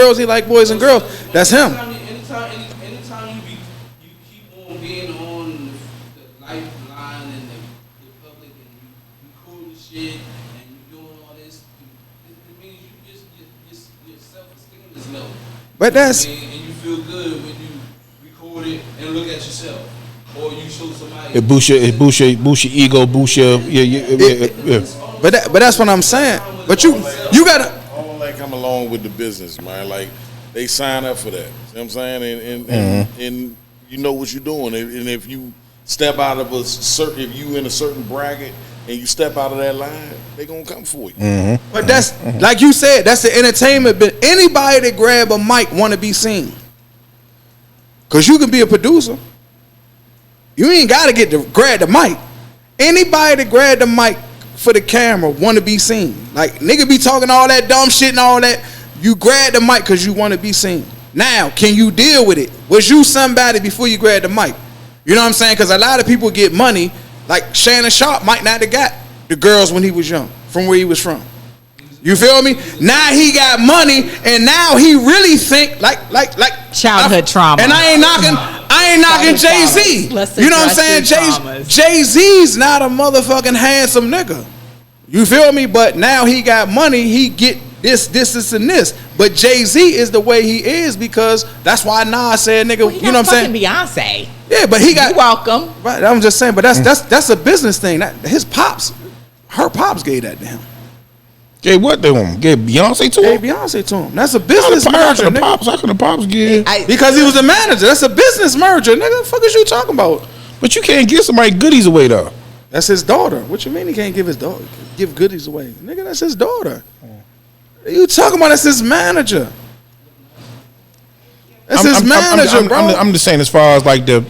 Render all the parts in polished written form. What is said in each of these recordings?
girls. He like boys and girls. That's him. Anytime you keep on being on the lifeline and the public and you cool the shit and you doing all this, it means your self-esteem is low. But that's and you feel good when you record it and look at yourself. Or you show somebody. It boosts your ego, boosts your yeah. But that's what I'm saying. But you gotta. I don't like come along with the business, man. Like they sign up for that. You know what I'm saying? And you know what you're doing. And if you step out of if you in a certain bracket and you step out of that line, they gonna come for you. But that's like you said. That's the entertainment bit. Anybody that grab a mic want to be seen. Cause you can be a producer. You ain't gotta grab the mic. Anybody that grab the mic for the camera want to be seen. Like nigga be talking all that dumb shit and all that. You grab the mic because you want to be seen. Now, can you deal with it? Was you somebody before you grabbed the mic? You know what I'm saying? Because a lot of people get money. Like Shannon Sharpe might not have got the girls when he was young, from where he was from. You feel me? Now he got money, and now he really think like childhood trauma. And I ain't knocking Jay-Z. You know what I'm saying? Jay-Z's not a motherfucking handsome nigga. You feel me? But now he got money, he get this, and this. But Jay-Z is the way he is because that's why Nas said, nigga, well, you know what I'm saying? Beyonce. Yeah, but he got. You're welcome. Right, I'm just saying, but that's a business thing. His pops, her pops gave that to him. Gave what to him? Gave Beyonce to him? Gave Beyonce to him. That's a business merger. How can the pops give? Because he was a manager. That's a business merger. Nigga, the fuck is you talking about? But you can't give somebody goodies away though. That's his daughter. What you mean he can't give his daughter? Give goodies away? Nigga, that's his daughter. You talking about that's his manager. That's his manager, bro. I'm just saying as far as like the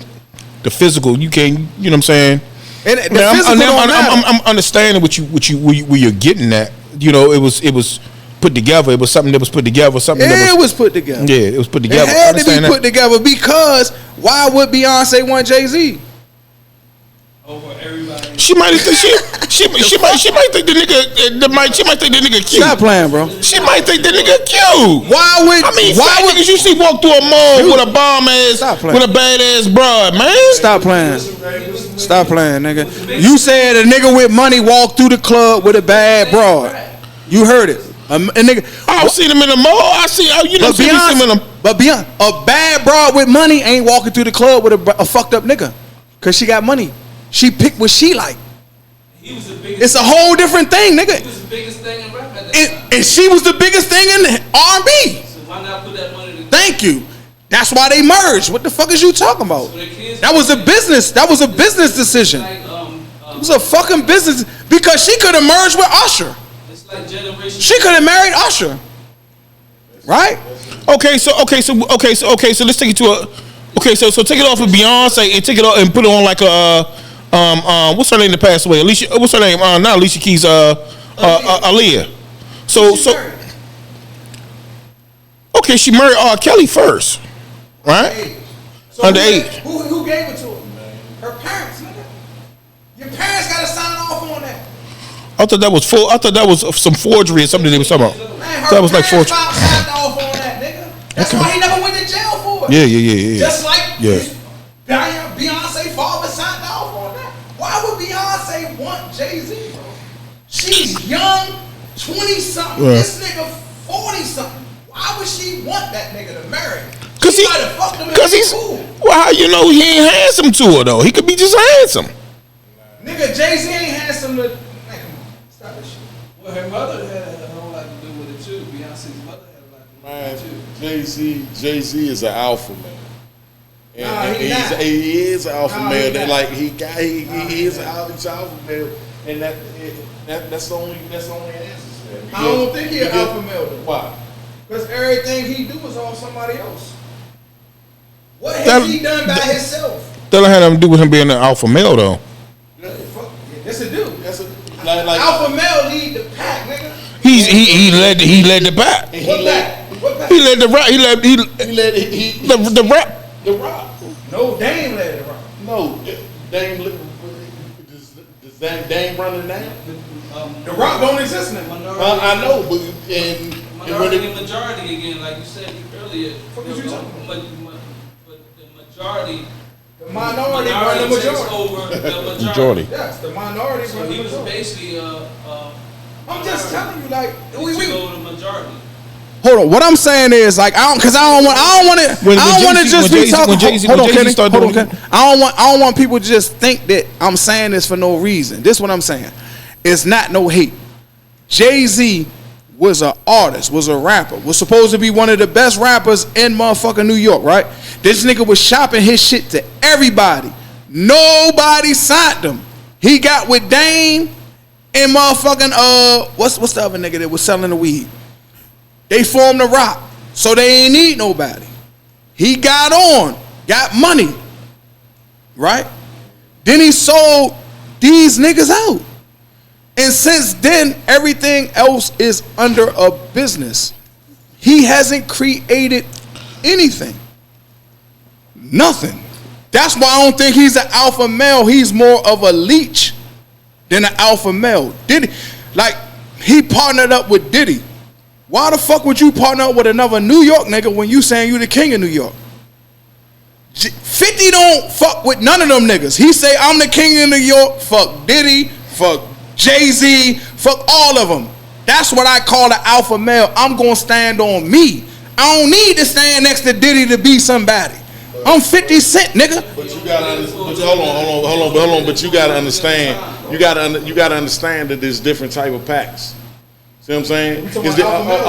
physical, you can't, you know what I'm saying? And the physical I'm understanding where you're getting at. You know, it was put together. It was something that was put together. It was put together. Yeah, it was put together. It had to be put together because why would Beyonce want Jay-Z? Over everybody. She might think she might think the nigga she might think the nigga cute. Stop playing, bro. She might think the nigga cute. Why would niggas you see walk through a mall with a bomb ass with a badass broad, man? Stop playing. Stop playing, nigga. You said a nigga with money walked through the club with a bad broad. You heard it. A nigga. I've seen him in the mall. I see. You know, see him in Beyonce, a bad broad with money ain't walking through the club with a fucked up nigga, cause she got money. She picked what she like. It's a whole different thing, nigga. He was the biggest thing in rap at that time. And she was the biggest thing in R&B. So why not put that money together? Thank you. That's why they merged. What the fuck is you talking about? So that was a business. That was a business decision. Like, it was a fucking business because she could have merged with Usher. It's like generation. She could have married Usher. Right? Okay, so let's take it to a. Okay, so take it off of Beyonce and take it off and put it on like a what's her name that passed away? Alicia. What's her name? Not Alicia Keys. Aaliyah. So okay, she married R. Kelly first, right? Hey, so underage. Who gave it to her? Her parents, nigga. Your parents gotta sign off on that. I thought that was full. I thought that was some forgery or something they was talking about. Man, that was like forgery. Signed off on that, nigga. That's why he never went to jail for it. Yeah. Just like Beyonce father signed off on that. Why would Beyonce want Jay-Z, bro? She's young, 20-something. Yeah. This nigga 40-something. Why would she want that nigga to marry? Cause he's cool. Well, how you know he ain't handsome to her though? He could be just handsome. Nigga, Jay-Z ain't handsome to. Man, come on, stop this shit. Well, her mother had a whole lot to do with it too. Beyonce's mother had a lot to do with it too. Jay-Z is an alpha man. And he is an alpha male. Like he is an alpha male, and that's the only answer. I don't think he's an alpha male. Why? Because everything he do is on somebody else. What has he done by himself? That don't have nothing to do with him being an alpha male though. Yes, it do. Like alpha male lead the pack, nigga. He led the pack. What pack? He led the rap. He led the rap. The Rock. No, Dame led the Rock. No, Dame. Does Dame run it now? The Rock don't exist now. I know, but and minority and majority again, like you said earlier. What you talking But the majority. The minority run the takes majority. over the Majority. Yes, the minority So run the he was majority. basically I'm just telling you, like, took over the majority. Hold on. What I'm saying is, like, I don't want to just be talking. Hold on, Kenny. Hold on, Kenny. I don't want people to just think that I'm saying this for no reason. This is what I'm saying. It's not no hate. Jay-Z was an artist, was a rapper, was supposed to be one of the best rappers in motherfucking New York, right? This nigga was shopping his shit to everybody. Nobody signed him. He got with Dame and motherfucking what's the other nigga that was selling the weed? They formed the Rock, so they ain't need nobody. He got on, got money, right? Then he sold these niggas out. And since then, everything else is under a business. He hasn't created anything. Nothing. That's why I don't think he's an alpha male. He's more of a leech than an alpha male. He partnered up with Diddy. Why the fuck would you partner up with another New York nigga when you saying you the king of New York? 50 don't fuck with none of them niggas. He say, I'm the king of New York. Fuck Diddy. Fuck Jay-Z. Fuck all of them. That's what I call an alpha male. I'm going to stand on me. I don't need to stand next to Diddy to be somebody. I'm 50 Cent, nigga. But you gotta hold on. But you gotta understand. You gotta understand that there's different type of packs. See what I'm saying?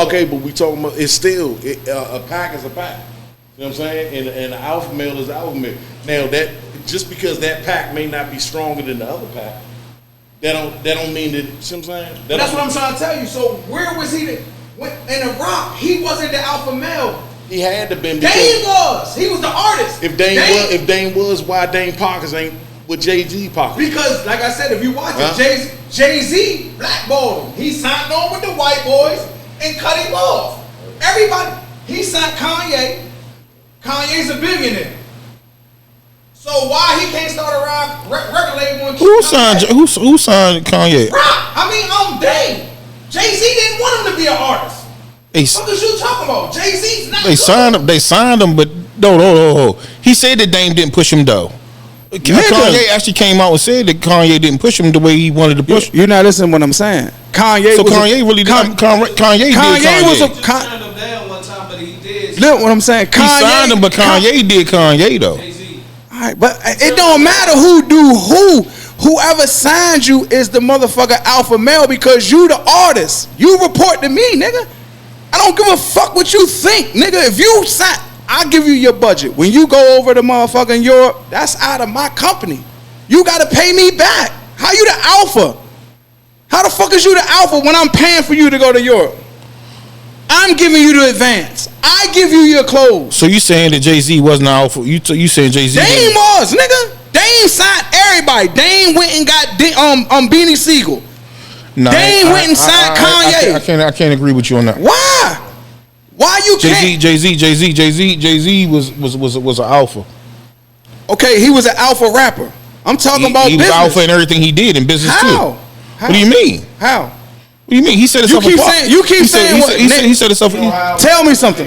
Okay, but we talking about it's still a pack is a pack. See what I'm saying? And the alpha male is the alpha male. Now that just because that pack may not be stronger than the other pack, that don't mean that. See what I'm saying? That's what I'm trying to tell you. So where was he? In the Rock, he wasn't the alpha male. He had to be. Dame was. He was the artist. If Dame was, why Dame pockets ain't with Jay-Z pockets? Because, like I said, if you watch it, Jay-Z blackballed him. He signed on with the white boys and cut him off. Everybody. He signed Kanye. Kanye's a billionaire. So why he can't start a record label and Who signed Kanye? Rock. I'm Dame. Jay-Z didn't want him to be an artist. What is you talking about? Jay-Z's not good. They signed him, but no. He said that Dame didn't push him though. Kanye actually came out and said that Kanye didn't push him the way he wanted to push. You're not listening to what I'm saying. Kanye was Turned him down one time, but he did. Look what I'm saying. He signed him, but Kanye did Kanye though. All right, but it don't matter who do who. Whoever signed you is the motherfucker alpha male because you the artist. You report to me, nigga. I don't give a fuck what you think, nigga. If you sign, I'll give you your budget. When you go over to motherfucking Europe, that's out of my company. You gotta pay me back. How you the alpha? How the fuck is you the alpha when I'm paying for you to go to Europe? I'm giving you the advance. I give you your clothes. So you saying that Jay-Z wasn't alpha? You saying Jay-Z? Dame was, nigga. Dame signed everybody. Dame went and got Beanie Siegel. Nah, Dame went and signed Kanye. I can't agree with you on that. Why? Why you can't? Jay-Z was an alpha. Okay, he was an alpha rapper. I'm talking about he business. was alpha in everything he did in business too. How? What do you mean? How? What do you mean? He said himself apart. You keep saying what? He said himself. Tell me something.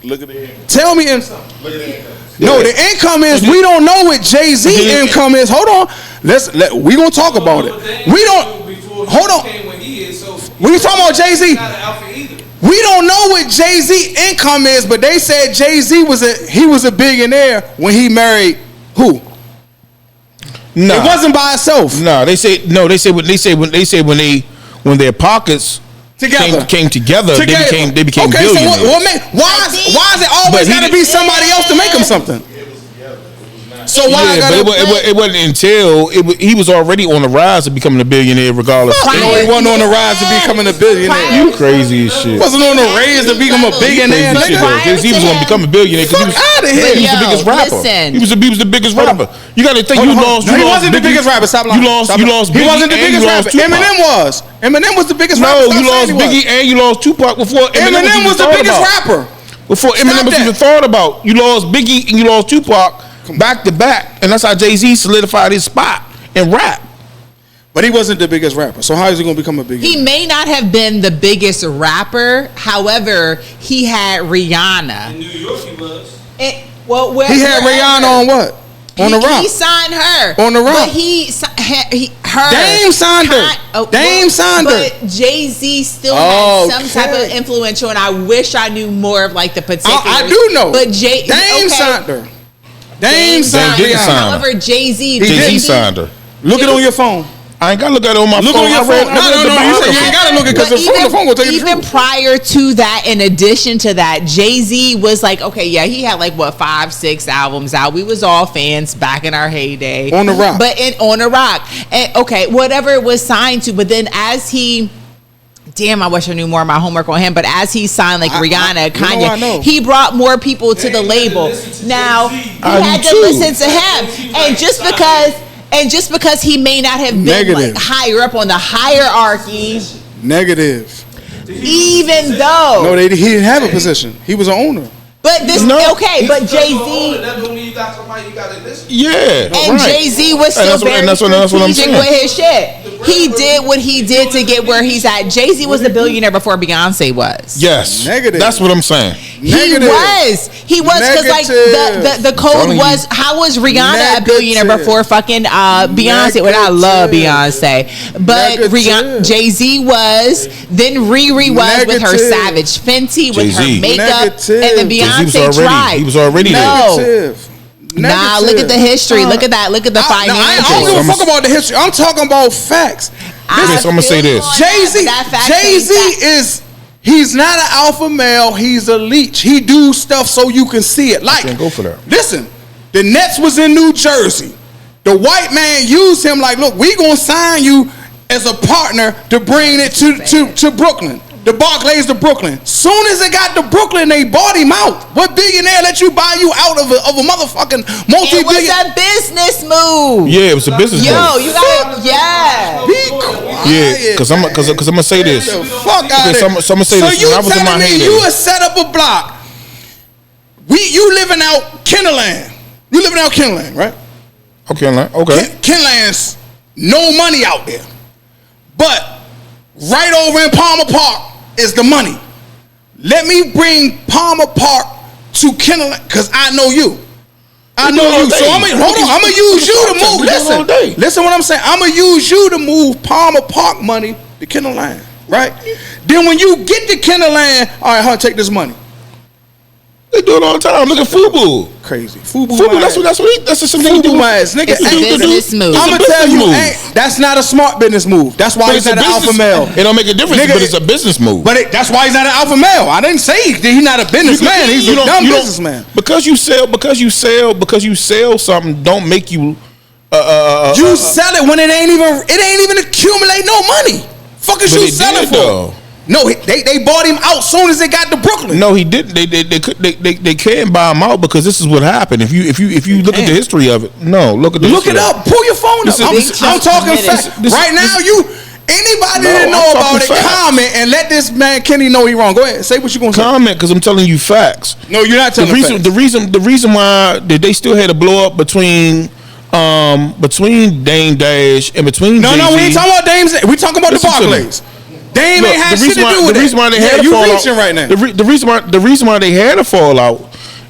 Look at the income. Tell me something. Look at the income. No, the income is we don't know what Jay-Z income is. Hold on. We gonna talk about it. We don't. Hold on. When you talking about Jay-Z, we don't know what Jay-Z income is, but they said Jay-Z was a billionaire when he married who? No, it wasn't by itself. No, they say when their pockets came together, they became billionaires. So why is it always got to be somebody else to make them something? So why? Yeah, but it wasn't until he was already on the rise of becoming a billionaire, regardless. No, he wasn't on the rise of becoming a billionaire. You crazy as shit. Wasn't on the rise to become a billionaire. Jay-Z was going to become a billionaire because he was the biggest rapper. He was the biggest rapper. You got to think you lost. He wasn't the biggest rapper. Stop lying. You lost. He wasn't the biggest rapper. Eminem was. Eminem was the biggest rapper. No, you lost Biggie and you lost Tupac before Eminem was the biggest rapper. Before Eminem was even thought about, you lost Biggie and you lost Tupac back to back, and that's how Jay-Z solidified his spot in rap. But he wasn't the biggest rapper. So how is he gonna become a big? He may not have been the biggest rapper. However, he had Rihanna. In New York, he was. He had Rihanna on what? On the rock. He signed her on the rock. But her. Dame signed her. Dame signed her. But Jay-Z still had some type of influential, and I wish I knew more of like the particulars. I do know. But Dame signed her. Dame signed her. However, Jay-Z signed her. Look it on your phone. I ain't gotta look at it on my phone. Look on your phone. No. You ain't gotta look at it because the phone will tell you the Even truth. prior to that, in addition to that, Jay-Z was like, okay, yeah, he had like 5-6 albums out. We was all fans back in our heyday. On the rock. But on the rock. And okay, whatever it was signed to, but then as he I wish I knew more of my homework on him. But as he signed like Rihanna, Kanye, he brought more people to the label. Now he had to listen to him, and just because he may not have been like higher up on the hierarchy. Negative. Even though. He didn't have a position. He was an owner. But but Jay-Z. That don't mean you got somebody you got to listen. Yeah. And Jay-Z was still very strategic with his shit. He did what he did to get where he's at. Jay-Z was a billionaire before Beyonce was. Yes. Negative. That's what I'm saying. He was because like the code was, how was Rihanna a billionaire before fucking Beyonce? Well, I love Beyonce, but Jay-Z was, then Riri was with her Savage Fenty with her makeup, and then Beyonce tried. He was already there. Nah, look at the history. Look at that. Look at the financials. I don't give a fuck about the history. I'm talking about facts. So I'm gonna say this: Jay-Z is. He's not an alpha male. He's a leech. He do stuff so you can see it. Like, can't go for that. Listen, the Nets was in New Jersey. The white man used him like, look, we gonna sign you as a partner to bring it to Brooklyn. The Barclays to Brooklyn. Soon as it got to Brooklyn, they bought him out. What billionaire let you buy you out of a motherfucking multi-billion? It was a business move. Yeah, it was a business move. You got it. Be quiet. Yeah, because I'm gonna say this. Fuck out of here. So I'm gonna say this. So you when I was in my telling me heyday, you set up a block? You living out Kennerland? You living out Kennerland, right? Okay. Kennerland's no money out there, but right over in Palmer Park is the money. Let me bring Palmer Park to Kennerland because I know you. I know you. So I'm gonna use you to move. Listen what I'm saying. I'm gonna use you to move Palmer Park money to Kennerland, right? Then when you get to Kennerland, all right, take this money. They do it all the time. Look at Fubu. Crazy. Fubu. That's just something Fubu ass nigga. It's a business move. I'm gonna tell you, that's not a smart business move. That's why he's not an alpha male. It don't make a difference, but it's a business move. But that's why he's not an alpha male. I didn't say he's not a businessman. He's a dumb businessman. Because you sell something, don't make you. You sell it when it ain't even accumulate no money. Fuck is you selling for? No, they bought him out soon as they got to Brooklyn. No, he didn't. They can't buy him out because this is what happened. If you look at the history of it, look it up. Pull your phone up. I'm talking facts. Right now, anybody that know about it, comment and let this man Kenny know he wrong. Go ahead, say what you gonna say. Comment because I'm telling you facts. No, you're not telling facts. The reason why they still had a blow up between Dame Dash and between no, we ain't talking about Dame's. We talking about the Barclays. Dame ain't had shit to do with it. The reason why they had a fallout right now. The reason why they had a fallout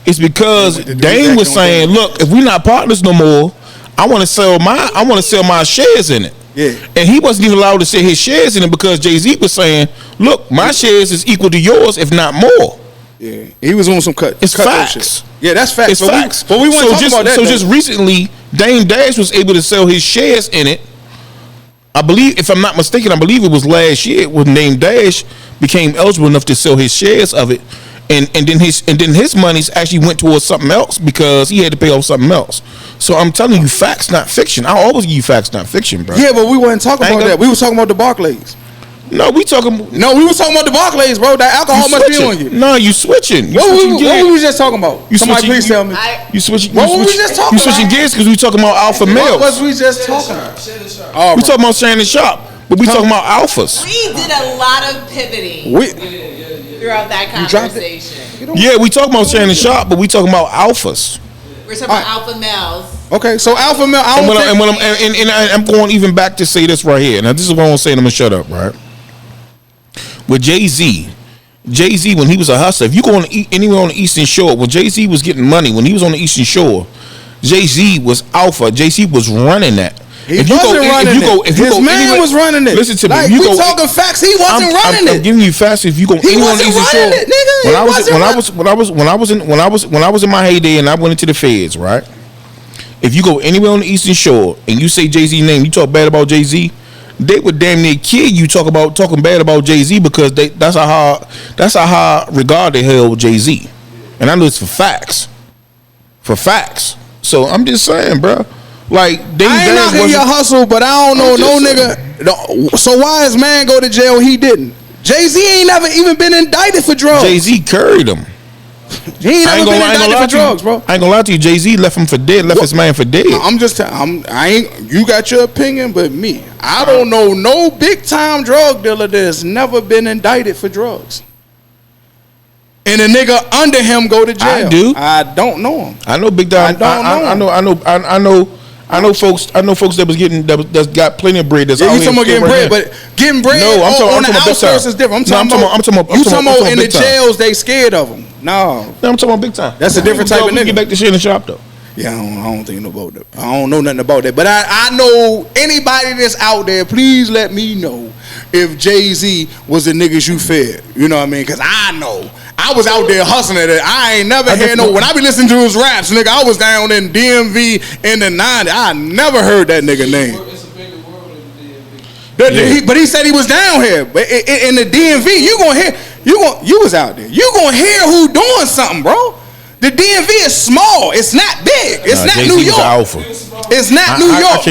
is because Dame was saying, "Look, if we're not partners no more, I want to sell my shares in it." Yeah. And he wasn't even allowed to sell his shares in it because Jay-Z was saying, "Look, my shares is equal to yours, if not more." Yeah. He was on some cut. It's facts. Yeah, that's facts. It's facts. But we want to talk about that. So just recently, Dame Dash was able to sell his shares in it. I believe, if I'm not mistaken, it was last year when Dame Dash became eligible enough to sell his shares of it, and then his monies actually went towards something else because he had to pay off something else. So I'm telling you, facts, not fiction. I always give you facts, not fiction, bro. Yeah, but we weren't talking about that. We was talking about the Barclays. No, we was talking about the Barclays, bro. That alcohol must be on you. No, you switching. What were we just talking about? Somebody please tell me. You switching. What were we just talking about? You switching gears because we talking about alpha males. What was we just talking about? We talking about Shannon Sharpe, but we talking about alphas. We did a lot of pivoting throughout that conversation. Yeah, we talking about Shannon Sharpe, but we talking about alphas. We're talking about alpha males. Okay, so alpha male. I'm going even back to say this right here. Now, this is what I'm going to say, and I'm going to shut up, right? With Jay-Z, when he was a hustler, if you go anywhere on the Eastern Shore, when Jay-Z was getting money, when he was on the Eastern Shore, Jay-Z was alpha. Jay-Z was running that. His man was running it. Listen to me. Like, we talking facts. He wasn't running it. I'm giving you facts. If you go anywhere on the Eastern Shore, when I was in my heyday and I went into the feds, right? If you go anywhere on the Eastern Shore and you say Jay-Z name, you talk bad about Jay-Z, they would damn near kill you talking bad about Jay-Z because that's how high regard they held Jay-Z. And I know it's for facts. So I'm just saying, bro. Like I ain't knocking your hustle, but I don't know no nigga. So why his man go to jail? He didn't. Jay-Z ain't never even been indicted for drugs. Jay-Z carried him. He ain't never been indicted for drugs, bro. I ain't gonna lie to you. Jay-Z left him for dead. Left his man for dead. I'm just. You got your opinion, but me, I don't know no big time drug dealer that's never been indicted for drugs. And a nigga under him go to jail. I do. I don't know him. I know big time. I know folks that was getting that's got plenty of bread. That's you talking about getting bread, but getting bread on the outskirts is different. I'm talking about in the jails they scared of them. No, I'm talking about big time. That's a different type of nigga. Get back to Shannon Sharpe though. Yeah, I don't think about that. I don't know nothing about that. But I know anybody that's out there, please let me know if Jay-Z was the niggas you fed. You know what I mean? Because I know. I was out there hustling at it. I ain't never heard no. When I be listening to his raps, nigga, I was down in DMV in the 90s. I never heard that nigga name. It's a bigger world than the DMV. But he said he was down here. But in the DMV, you gonna hear. You was out there. You gonna hear who doing something, bro. The DMV is small. It's not big. It's not New York. It's not New York.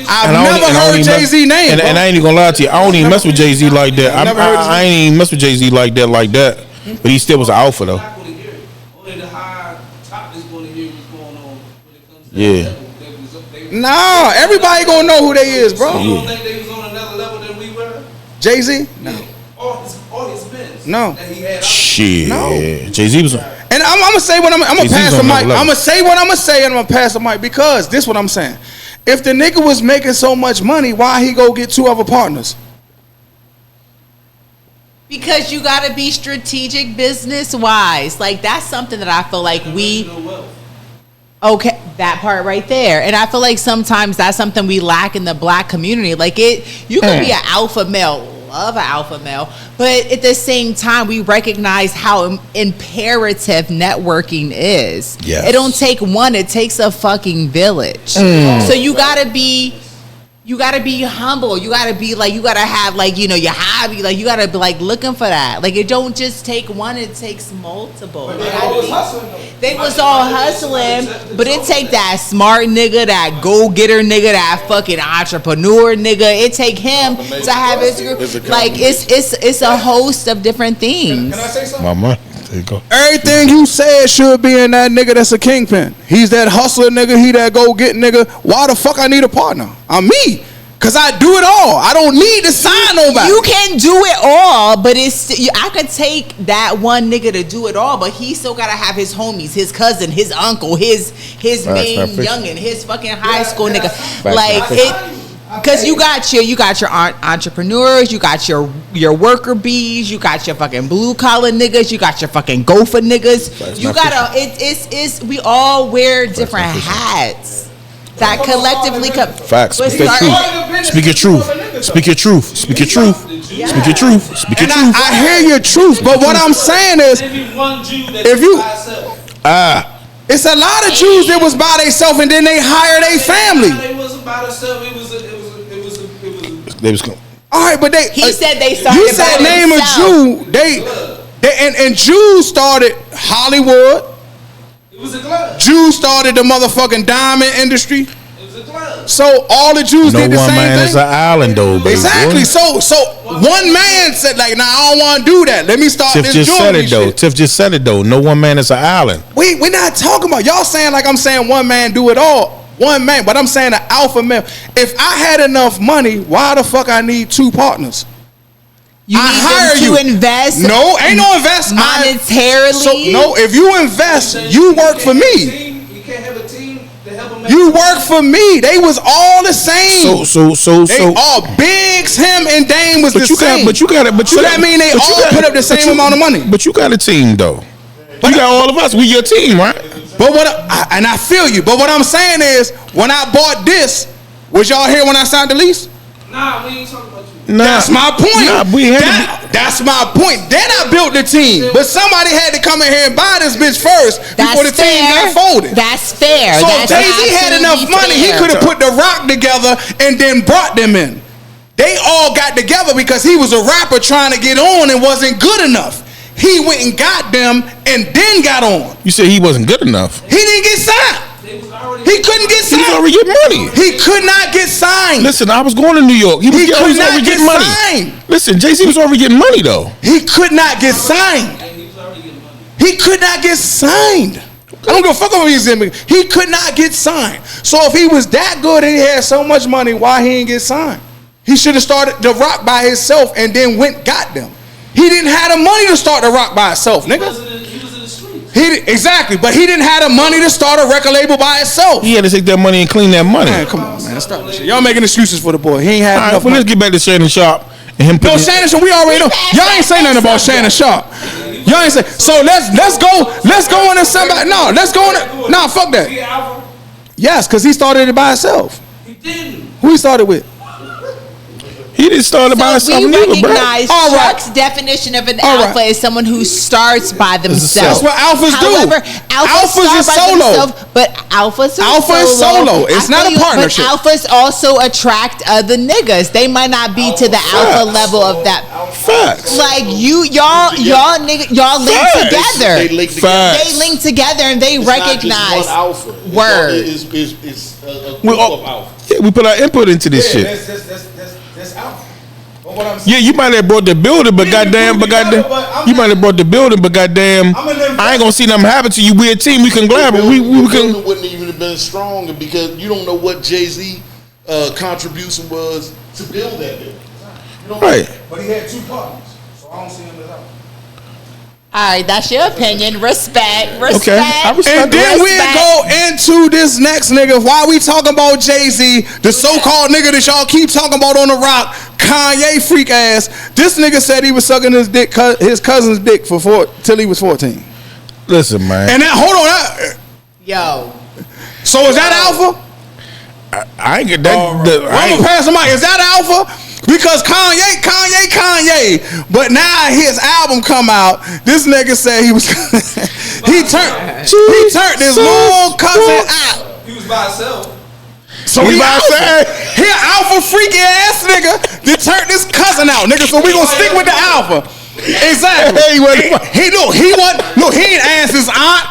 I've never heard Jay-Z name. And I ain't even gonna lie to you. I don't even mess with Jay-Z like that. I ain't even mess with Jay-Z like that. But he still was an alpha though. Only the high top is going to hear what's going on when it comes to Yeah. Nah, everybody gonna know who they is, bro. So you don't think they was on another level than we were? Jay-Z? No. All his bins. No. That he had. Shit. No. Jay-Z was. And I'm gonna say what I'm gonna pass the mic. I'm gonna say what I'm gonna say, and I'm gonna pass the mic because this what I'm saying. If the nigga was making so much money, why he go get two other partners? Because you gotta be strategic business wise. Like that's something that I feel like okay, that part right there. And I feel like sometimes that's something we lack in the black community. Like you can be an alpha male, love an alpha male, but at the same time we recognize how imperative networking is. Yes. It don't take one, it takes a fucking village. So you gotta be humble. You gotta be like, you gotta have like, you know, your hobby. Like you gotta be like looking for that. Like it don't just take one, it takes multiple. But they always hustling though. They was all hustling, but it take that smart nigga, that go-getter nigga, that fucking entrepreneur nigga. It take him to have his group. Like it's a host of different things. Can I say something? Mama. There you go. Everything you said should be in that nigga that's a kingpin. He's that hustler nigga, he that go-get nigga. Why the fuck I need a partner? I'm me. Cause I do it all. I don't need to sign nobody. You can do it all, but I could take that one nigga to do it all, but he still gotta have his homies, his cousin, his uncle, his main youngin, his fucking high school nigga. Like it. Cause you got your entrepreneurs, you got your worker bees, you got your fucking blue collar niggas, you got your fucking gopher niggas. You gotta it's we all wear different hats that collectively come. Facts. Speak your truth. Speak your truth. Speak your truth. Speak your truth. Speak your truth. I hear your truth, but what I'm saying is, if you it's a lot of Jews that was by themselves and then they hire their family. They wasn't by themselves. It was. They was. All right, but He said they started. You said name a Jew. They and Jews started Hollywood. It was a club. Jews started the motherfucking diamond industry. It was a club. So all the Jews did the same thing. No one man is an island though, baby. Exactly. So one man said like, nah, I don't want to do that. Let me start Tiff this just said jewelry it though. shit. Tiff just said it though. No one man is an island. We're not talking about y'all saying like I'm saying one man do it all. One man, but I'm saying an alpha male. If I had enough money, why the fuck I need two partners? You need them to invest. No, ain't no invest monetarily. So no, if you invest, you work for me. You can't have a You work for me. They was all the same. So they all Biggs, him, and Dame was the same. But that mean they all put up the same amount of money. But you got a team though. You got all of us. We your team, right? But and I feel you. But what I'm saying is, when I bought this, was y'all here when I signed the lease? Nah, we ain't talking about you. That's my point. Nah, that's my point. Then I built the team, but somebody had to come in here and buy this bitch first before the team got folded. That's fair. So Jay-Z had enough money, he could have put the Rock together and then brought them in. They all got together because he was a rapper trying to get on and wasn't good enough. He went and got them and then got on. You said he wasn't good enough. He didn't get signed. He couldn't get signed. He was already getting money. He could not get signed. Listen, I was going to New York. He was already getting money. Signed. Listen, Jay-Z was already getting money though. He could not get signed. He could not get signed. I don't give a fuck about he's in. He could not get signed. So if he was that good and he had so much money, why he didn't get signed? He should have started The Rock by himself and then went got them. He didn't have the money to start The Rock by himself, nigga. He was in the streets. Exactly, but he didn't have the money to start a record label by himself. He had to take that money and clean that money. Man, come on, man, stop this shit. Y'all making excuses for the boy. He ain't had enough money. Let's get back to Shannon Sharpe and him. No, Shannon Sharpe, we already know. Y'all ain't say nothing about Shannon Sharpe. Y'all ain't say. So let's go into somebody. No, let's go into. No, fuck that. Yes, because he started it by himself. He didn't. Who he started with? He didn't start by himself. We recognize bro. Chuck's definition of an alpha is someone who starts by themselves. That's what alphas do. However, alphas is solo. But alphas are alpha is solo. It's not a partnership. But alphas also attract other niggas. They might not be to the alpha level of that. Facts. Like y'all link together. They link together. They link together and they recognize alpha. word. It's a group of alpha. Yeah, we put our input into this shit. That's alpha. But what I'm Yeah, you might have brought the building, but goddamn, you might have brought the building, but goddamn, I ain't gonna see nothing happen to you. We a team. We can glad, but we can. It wouldn't even have been stronger because you don't know what Jay-Z contribution was to build that building. Right. But he had two partners, so I don't see him as alpha. All right, that's your opinion. Respect. Okay, I respect. And then we go into this next nigga. Why we talking about Jay-Z, the so-called nigga that y'all keep talking about on The Rock, Kanye freak ass. This nigga said he was sucking his cousin's dick till he was 14. Listen, man. And that, hold on. Yo. So is that alpha? I ain't get that. I'm gonna pass the mic. Is that alpha? Because Kanye. But now his album come out. This nigga said he was. he turned his little cousin out. He was by himself. So he alpha freaky ass nigga that turned his cousin out, nigga. So we gonna stick with the alpha. Exactly. He ain't asked his aunt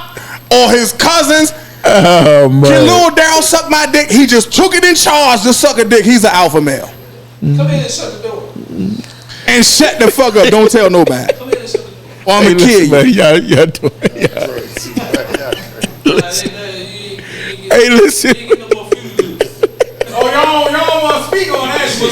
or his cousins. Oh man. Can Lil Daryl suck my dick? He just took it in charge to suck a dick. He's an alpha male. Come in and shut the door. And shut the fuck up. Don't tell nobody. Come in and shut the door. Or I'm gonna kill you. Man, y'all doing. Hey, listen. Oh, y'all want to speak on that shit?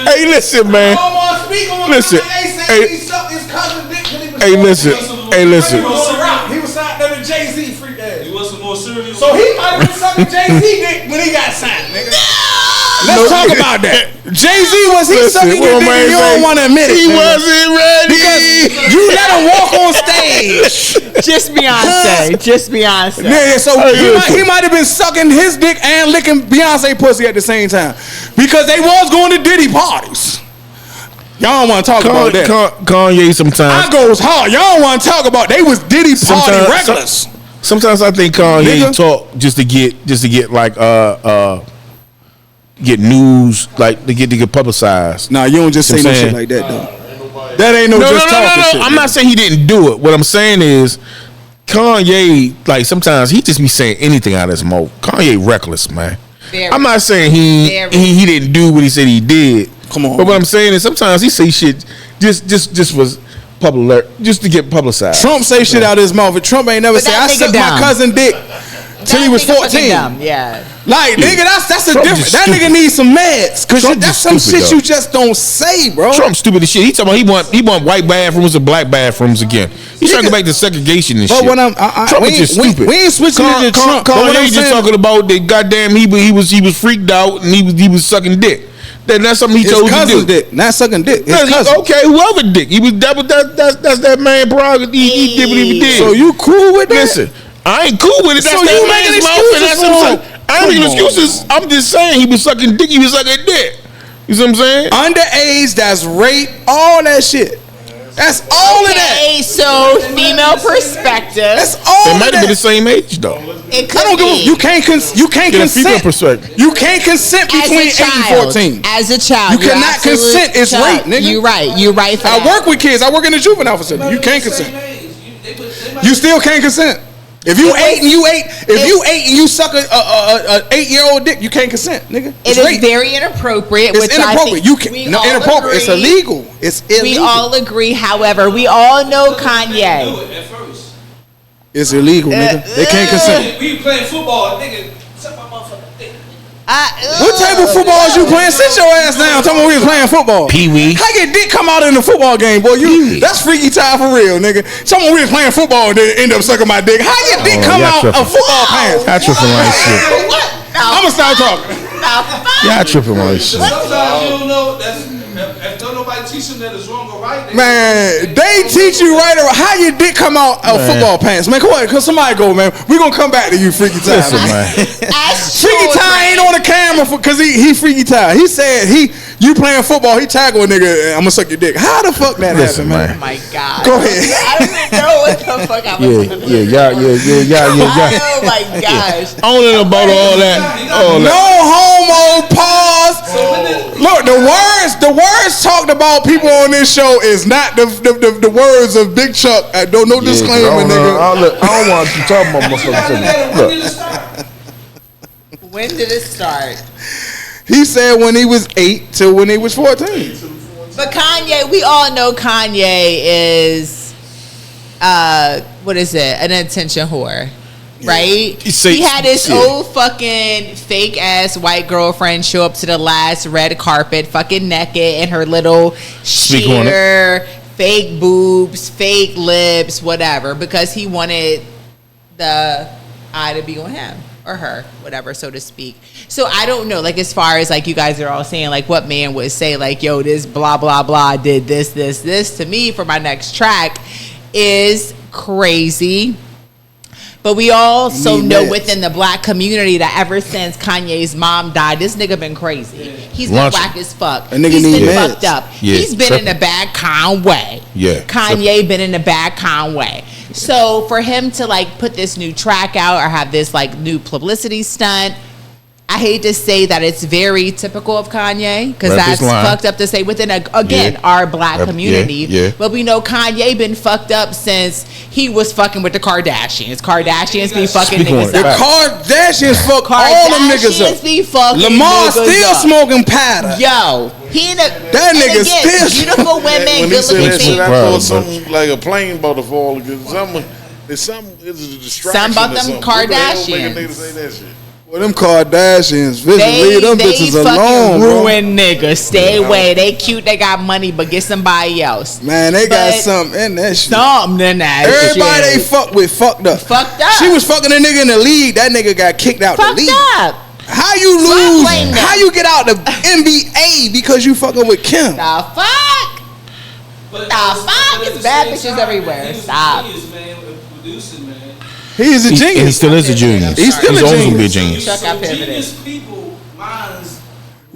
Hey, listen, man. Y'all want to speak on Listen. he sucked his cousin dick till he was Hey, listen. Hey, listen. He was signed under Jay-Z freak ass. He was some more serious. So he might have been sucking Jay-Z dick when he got signed, nigga. Let's talk about that. Jay-Z, was he sucking your dick? You don't want to admit it. He wasn't ready. Because you let him walk on stage. Just Beyonce. Yeah, so he might have been sucking his dick and licking Beyonce pussy at the same time. Because they was going to Diddy parties. Y'all don't want to talk about that. Kanye sometimes. I goes hard. Y'all don't want to talk about they was Diddy party regulars. Sometimes I think Kanye talk just to get like get news, like to get publicized. Nah, you don't just say no shit like that though. That ain't no just talking shit. I'm not saying he didn't do it. What I'm saying is Kanye, like sometimes he just be saying anything out of his mouth. Kanye reckless, man. I'm not saying he didn't do what he said he did. Come on. But what I'm saying is sometimes he say shit just was public, just to get publicized. Trump say shit out of his mouth, but Trump ain't never say I sucked my cousin dick till he was 14. Yeah. Like, nigga, that's a Trump different. is That stupid. nigga needs some meds, cause Trump that's is some stupid, shit though. you just don't say, bro. Trump's stupid as shit. He talking about he want white bathrooms and black bathrooms again. He's trying to go back to segregation and But shit. when Trump is just stupid. we ain't switching it to Trump. But what I'm Kanye just saying- talking about that goddamn he was freaked out and he was sucking dick. That's something he His chose to cousin's do. dick, not sucking dick. His That's- cousin. okay, whoever dick. He was that's that man prerogative. He did what he did. So you cool with that? Listen, I ain't cool with it. That's So that you man's making mouth and excuses that's for himself. him? I ain't making Come on, excuses. I'm just saying he was sucking dick. He was sucking dick. You see what I'm saying? Underage, that's rape, all that shit. That's all of that. Okay, so female perspective. That's all They of might have been the that. same age though. It I could don't give be. a, you can't Get a female consent. perspective. You can't consent As between a 8 and child, 14. as a child, You you're cannot absolute consent. It's child. rape, nigga. You're right. You're right for I that. work with kids. I work in the juvenile facility. You can't consent. You still can't consent. If you ate and you suck a 8-year-old dick, you can't consent, nigga. It It's is rape. very inappropriate. It's which inappropriate. I You think we can no all inappropriate. It's agree. illegal. It's illegal. We all agree. However, we all know Kanye. At first. It's illegal, nigga. They can't consent. We playing football, nigga. Suck my motherfucking dick. What type of football is you playing? Sit your ass down. Tell me we was playing football. Pee-wee. How your dick come out in the football game, boy? That's freaky time for real, nigga. Tell me we was playing football and then end up sucking my dick. How your dick come y'all out tripping. of football pants? Y'all tripping like shit. What? I'ma stop talking. Y'all tripping like shit. Sometimes you don't know. If don't nobody teach them that it's wrong or right. Man, they teach you right or how your dick come out of football pants. Man, come on, cause somebody go, man. We gonna come back to you, freaky time. Listen, man. As Freaky Time ain't on the camera cause he freaky time. He said you playing football, he tackle a nigga, I'm gonna suck your dick. How the fuck that Listen, happened, man? Oh my God. Go ahead. I don't even know what the fuck I was gonna do. Yeah. Oh my gosh. I don't know about all that. No homo pause. Look, the words talked about people on this show is not the words of Big Chuck. No disclaimer, nigga. I don't want you talking about motherfuckers. When did it start? He said when he was 8 till when he was 14. But Kanye, we all know Kanye is, what is it? An attention whore, right? He had his old fucking fake ass white girlfriend show up to the last red carpet, fucking naked in her little sheer, fake boobs, fake lips, whatever, because he wanted the eye to be on him. Or her, whatever, so to speak. So I don't know, like, as far as, like, you guys are all saying, like, what man would say, like, yo, this blah, blah, blah did this, to me for my next track is crazy. But we also know within the black community that ever since Kanye's mom died, this nigga been crazy. He's been whack as fuck. He's been fucked up. Yeah, He's been in a bad con way. Yeah. Kanye been in a bad con way. So for him to like put this new track out or have this like new publicity stunt, I hate to say that it's very typical of Kanye because that's fucked up to say within our black community. Yeah. But we know Kanye been fucked up since he was fucking with the Kardashians. Kardashians be fucking niggas The up. Kardashians fuck all them niggas Kardashians up. be fucking Lamar niggas still up. smoking powder. Yo, he in a That nigga and again, still- beautiful women, When he good said looking that shit, things. I thought something like a plane about to fall. It's a distraction. Something about them or something. What the hell Kardashians. make a nigga say that shit? Well, them Kardashians, leave them bitches fucking alone, bro. ruin niggas. Stay away. They cute. They got money, but get somebody else. Man, they got But something in that shit. Something in that Everybody they shit. fuck with fucked up. Fucked up. She was fucking a nigga in the league. That nigga got kicked out Fucked the league. up. How you So I lose? blame them. How you get out the NBA because you fucking with Kim? The fuck? It's bad bitches everywhere. Stop. He is a genius. He still is a genius. He's still a always genius. gonna be a genius. Chuck got pivoted. Genius people, minds.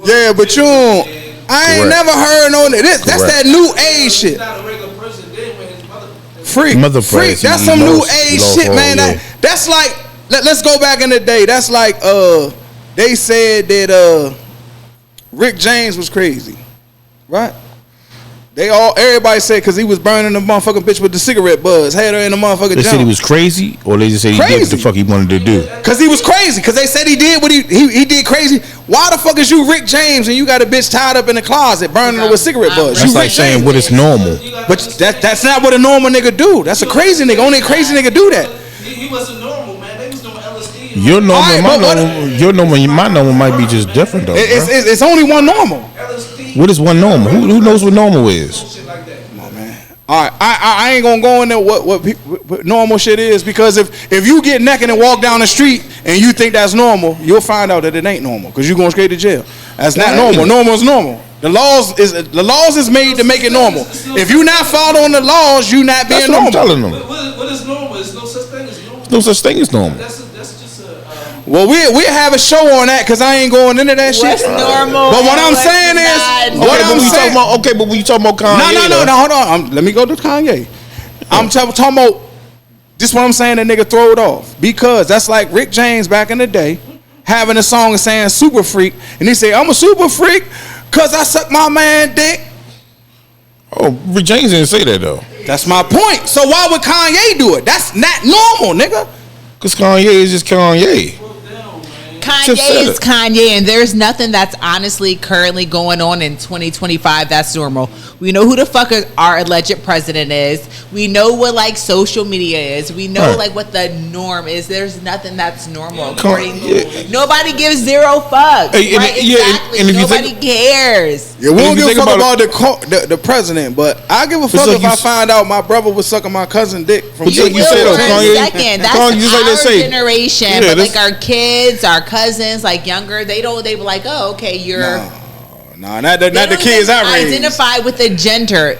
Yeah, but you don't. I ain't Correct. never heard on it. That's Correct. that new age shit. Not a regular person. Then when his mother. Freak. Mother Freak. praise, That's he some new lost- age lost shit, all, man. yeah. That's like let's go back in the day. That's like they said that Rick James was crazy, right? Everybody said because he was burning the motherfucking bitch with the cigarette buzz, had her in the motherfucking They said he jump. was crazy, or they just said he did what the fuck he wanted to do. Cause he was crazy. Cause they said he did what he did crazy. Why the fuck is you Rick James and you got a bitch tied up in the closet burning her with cigarette buzz? That's You like Rick saying James. what is normal. But that's not what a normal nigga do. That's a crazy nigga. Only a crazy nigga do that. He wasn't normal, man. They was doing LSD Your normal, Alright, my but normal, your normal, my normal might be just different though. It's only one normal. What is one normal? Who knows what normal is? Shit like that. Come on, man. All right, I ain't gonna go in there what normal shit is, because if you get naked and walk down the street and you think that's normal, you'll find out that it ain't normal, because you're going straight to jail. That's not normal. Normal is normal. The laws is made to make it normal. If you not following the laws, you not being normal. I'm telling them. What is normal? There's no such thing as normal. No such thing as normal. That's just a. Well, we have a show on that, because I ain't going into that shit. What's normal? But what I'm saying is, But when you talking about Kanye, no, hold on. Let me go to Kanye. I'm talking about. This what I'm saying. The nigga throw it off, because that's like Rick James back in the day having a song and saying "super freak," and he say, "I'm a super freak because I suck my man dick." Oh, Rick James didn't say that though. That's my point. So why would Kanye do it? That's not normal, nigga. Because Kanye is just Kanye. Kanye is Kanye, and there's nothing that's honestly currently going on in 2025 that's normal. We know who the fuck our alleged president is. We know what like social media is. We know like what the norm is. There's nothing that's normal. Nobody gives zero fucks. Exactly. And if nobody cares. Yeah, we don't give a fuck about the president, but I give a fuck if I find out my brother was sucking my cousin dick from. But you say though, Kanye. That's our generation, but like our kids, our cousins, like younger, they were like, oh, okay, you're. No, not the kids I raised. Identify with the gender.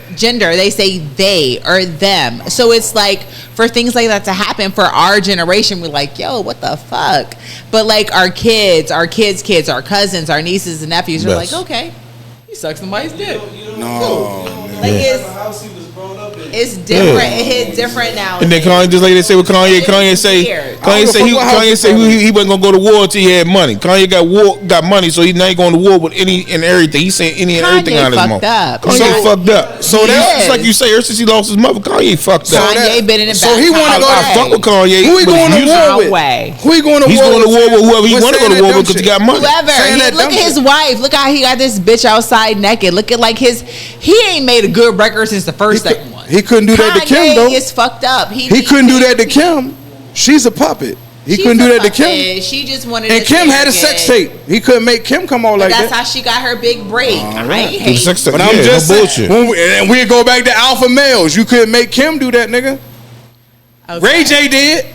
They say they or them. So it's like for things like that to happen for our generation, we're like, yo, what the fuck? But like our kids, our cousins, our nieces and nephews are like, okay, he sucks somebody's dick. No. Like it's different. It hits different now. And then Kanye, just like they say with Kanye say he wasn't gonna go to war until he had money. Kanye got money, so he's not going to war with any and everything. He's saying any and everything out of his mouth. Kanye fucked up. So that's like you say, ever since he lost his mother, Kanye fucked up. Kanye been in it. So he want to go. I fuck with Kanye. Who he going to war with? Who he going to war with? He's going to war with whoever he want to go to war with because he got money. Whoever. Look at his wife. Look how he got this bitch outside naked. Look at like he ain't made a good record since the first second one. He couldn't do that to Kim though. Kanye is fucked up. He couldn't do that to Kim. She's a puppet. He couldn't do that to Kim. She just wanted. And Kim had a sex tape. He couldn't make Kim come on like that. That's how she got her big break. I ain't hate. But I'm just saying, and we go back to alpha males. You couldn't make Kim do that, nigga. Okay. Ray J did.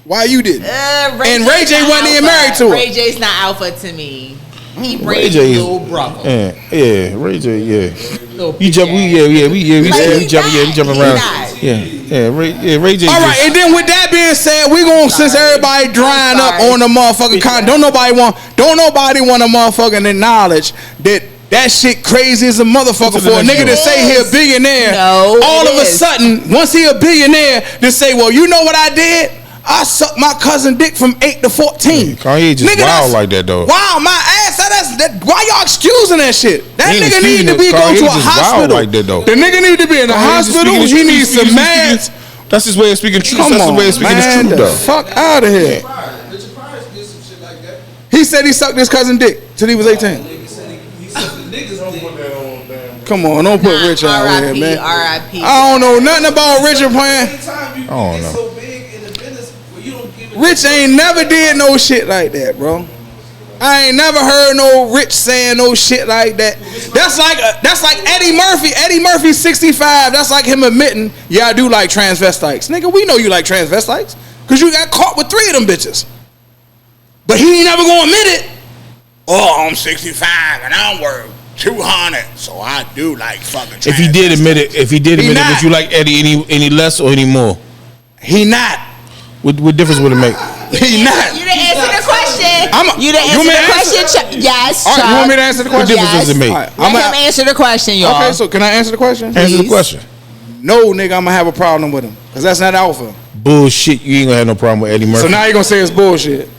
Why you didn't? And Ray J wasn't even married to her. Ray J's not alpha to me. He Ray J little brother. Yeah, Ray J, we jumping around. Ray J. All right, and then with that being said, we gonna since everybody drying up on the motherfucking don't nobody want to motherfucking acknowledge that shit crazy as a motherfucker for a nigga to say he a billionaire. No, all of a sudden, once he a billionaire, to say, well, you know what I did? I sucked my cousin dick from 8 to 14. Kanye just nigga, wild like that though. Wow, my ass. Why y'all excusing that shit? That nigga need to be going to a hospital. Like that, though. The nigga need to be in the hospital. He needs some meds. That's his way of speaking truth. Come That's on, his way of speaking his truth, though. Fuck out of here. He said he sucked his cousin dick till he was 18. Come on, don't put Rich out here, man. R.I.P. I don't know nothing about Richard playing. I don't know. Rich ain't never did no shit like that, bro. I ain't never heard no Rich saying no shit like that. That's like Eddie Murphy. Eddie Murphy's 65. That's like him admitting, yeah, I do like transvestites. Nigga, we know you like transvestites because you got caught with 3 of them bitches. But he ain't never gonna admit it. Oh, I'm 65 and I'm worth 200, so I do like fucking transvestites. If he did admit it, would you like Eddie any less or any more? He not. What difference would it make? He not. You didn't answer the question. You didn't answer the question. Yes, All right, you want me to answer the question? What difference does it make? Right, Let him answer the question, y'all. Okay, so can I answer the question? Please. Answer the question. No, nigga, I'm gonna have a problem with him because that's not alpha. Bullshit. You ain't gonna have no problem with Eddie Murphy. So now you're gonna say it's bullshit.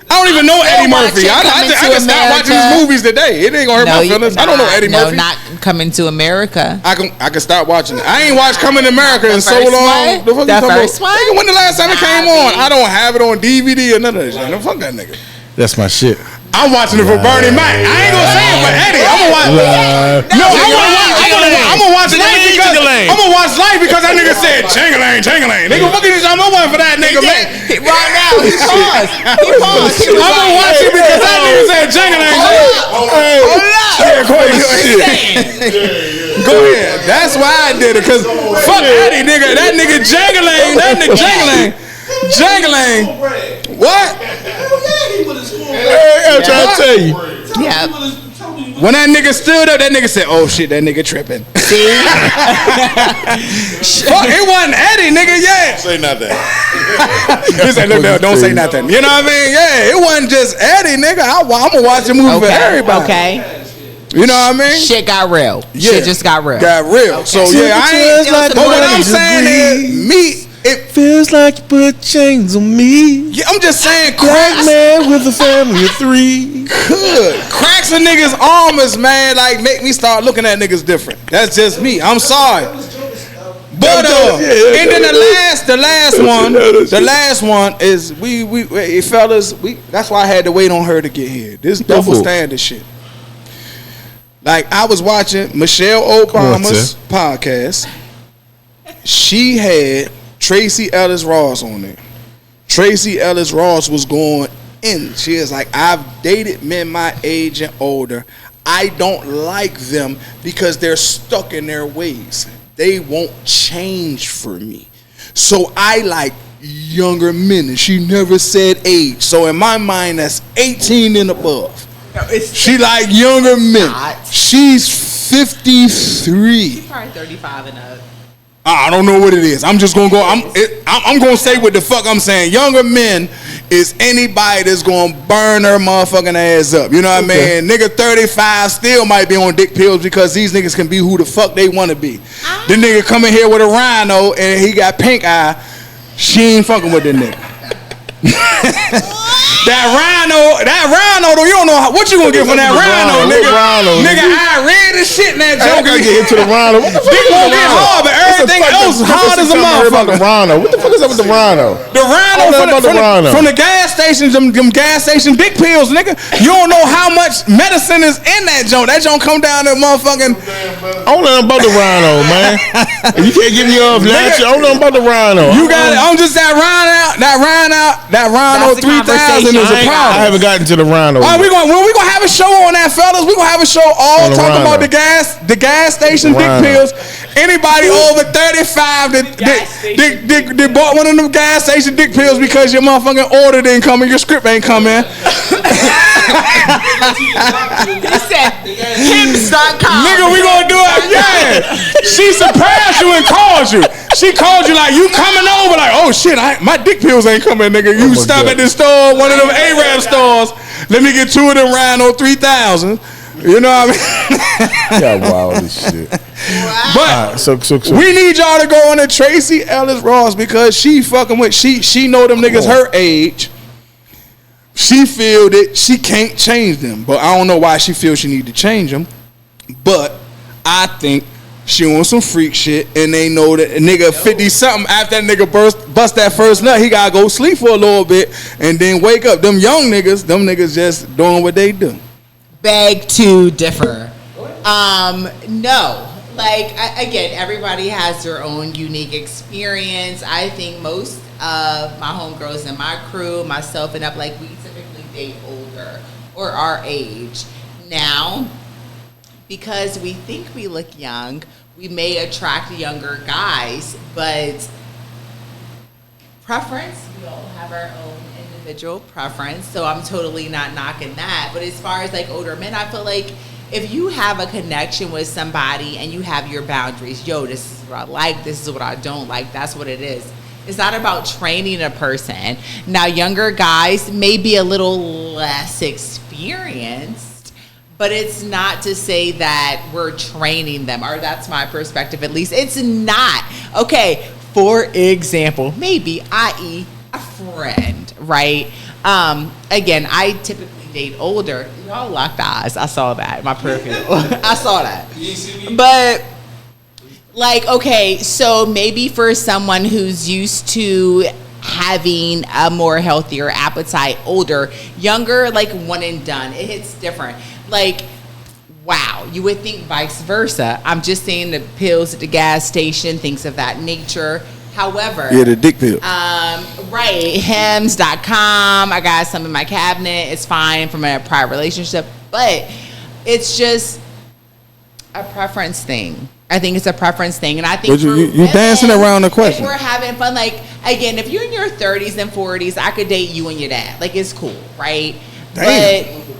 I don't even know Eddie Murphy. I can stop watching his movies today. It ain't gonna hurt my feelings. I don't know Eddie Murphy. No, not Coming to America. I can stop watching it. I ain't watched Coming to America in so long. The first one? When the last time it came on? I don't have it on DVD or none of that shit. Fuck that nigga. That's my shit. I'm watching it for Bernie Mac. I ain't gonna say it for Eddie. I'm gonna watch. No, I'm gonna watch Life because I'm gonna watch Life because that nigga said Changalang, Changalang. Nigga, fucking I'm one for that nigga, man. Right now, he paused. I'm gonna watch it because that nigga said Changalang. Go ahead. That's why I did it. Cause fuck Eddie, nigga. That nigga Jangalang. That nigga Jangalang. Jangalang. What? I'm trying to tell you. Yeah. When that nigga stood up, that nigga said, "Oh shit, that nigga tripping." Fuck, it wasn't Eddie, nigga. Yeah. Say nothing. He said, "Look, don't say nothing." You know what I mean? Yeah, it wasn't just Eddie, nigga. I'm gonna watch the movie for everybody. Okay. You know what I mean? Shit got real. Yeah. Shit just got real. Got real. Okay. So yeah, I ain't. But what I'm saying is, me. It feels like you put chains on me. Yeah, I'm just saying, Crack man with a family of 3. Good. Cracks a niggas' armors, man, like make me start looking at niggas different. That's just me. I'm sorry. But and then the last one is we fellas, that's why I had to wait on her to get here. This double standard shit. Like I was watching Michelle Obama's podcast. She had Tracy Ellis Ross on there. Tracy Ellis Ross was going in. She is like, I've dated men my age and older. I don't like them because they're stuck in their ways. They won't change for me. So I like younger men. And she never said age. So in my mind, that's 18 and above. No, she like younger men. She's 53. She's probably 35 and up. I don't know what it is. I'm just gonna go. I'm gonna say what the fuck I'm saying. Younger men is anybody that's gonna burn their motherfucking ass up. You know what I mean? Nigga 35 still might be on dick pills because these niggas can be who the fuck they want to be. The nigga come in here with a rhino and he got pink eye. She ain't fucking with that nigga. That rhino, though, you don't know what you gonna get from that rhino, nigga. Nigga, I read the shit in that joke. I get into the rhino. What the fuck is gonna get hard, but everything else hard as a motherfucker. What the fuck is up with the rhino? The rhino from the gas stations, them gas station dick pills, nigga. You don't know how much medicine is in that joint. That joint come down there, motherfucking. I don't know about the rhino, man. You can't give me off natural. I don't know about the rhino. You got it. I'm just that rhino 3000 is a problem. I haven't gotten to the rhino. All right, we gonna have a show on that, fellas. We gonna have a show all talking about the gas station dick pills. Anybody over 35 that bought one of them gas station dick pills because your motherfucking order didn't come and your script ain't come in. He said, Hims.com. Nigga, we gonna do it. Yeah. She surprised you and called you. She called you like, you coming over? Like, oh shit, my dick pills ain't coming, nigga. You stop at this store, one of them Arab stores. Let me get 2 of them Rhino 3000. You know what I mean? Yeah, wow, this shit. But so we need y'all to go on to Tracy Ellis Ross because she fucking with she know them niggas her age. She feel that she can't change them, but I don't know why she feels she need to change them. But I think she wants some freak shit, and they know that a nigga 50 something after that nigga bust that first nut, he gotta go sleep for a little bit and then wake up. Them young niggas just doing what they do. Beg to differ. No. Like, again, everybody has their own unique experience. I think most of my homegirls in my crew, myself and up, like, we typically date older or our age. Now, because we think we look young, we may attract younger guys, but preference, we all have our own individual preference, so I'm totally not knocking that. But as far as like older men, I feel like if you have a connection with somebody and you have your boundaries, yo, this is what I like, this is what I don't like, that's what it is. It's not about training a person. Now, younger guys may be a little less experienced, but it's not to say that we're training them, or that's my perspective at least. It's not. Okay, for example, maybe, i.e., a friend, right? Again, I typically date older. Y'all locked eyes. I saw that. My perfume. I saw that. But, like, okay, so maybe for someone who's used to having a more healthier appetite. Older, younger, like one and done. It hits different. Like, wow, you would think vice versa. I'm just saying the pills at the gas station, things of that nature. However, yeah, the dick pill. Right, Hims.com. I got some in my cabinet. It's fine from a prior relationship, but it's just a preference thing. I think it's a preference thing, and I think you dancing around the question. If we're having fun, like again, if you're in your 30s and 40s, I could date you and your dad. Like it's cool, right? Damn. But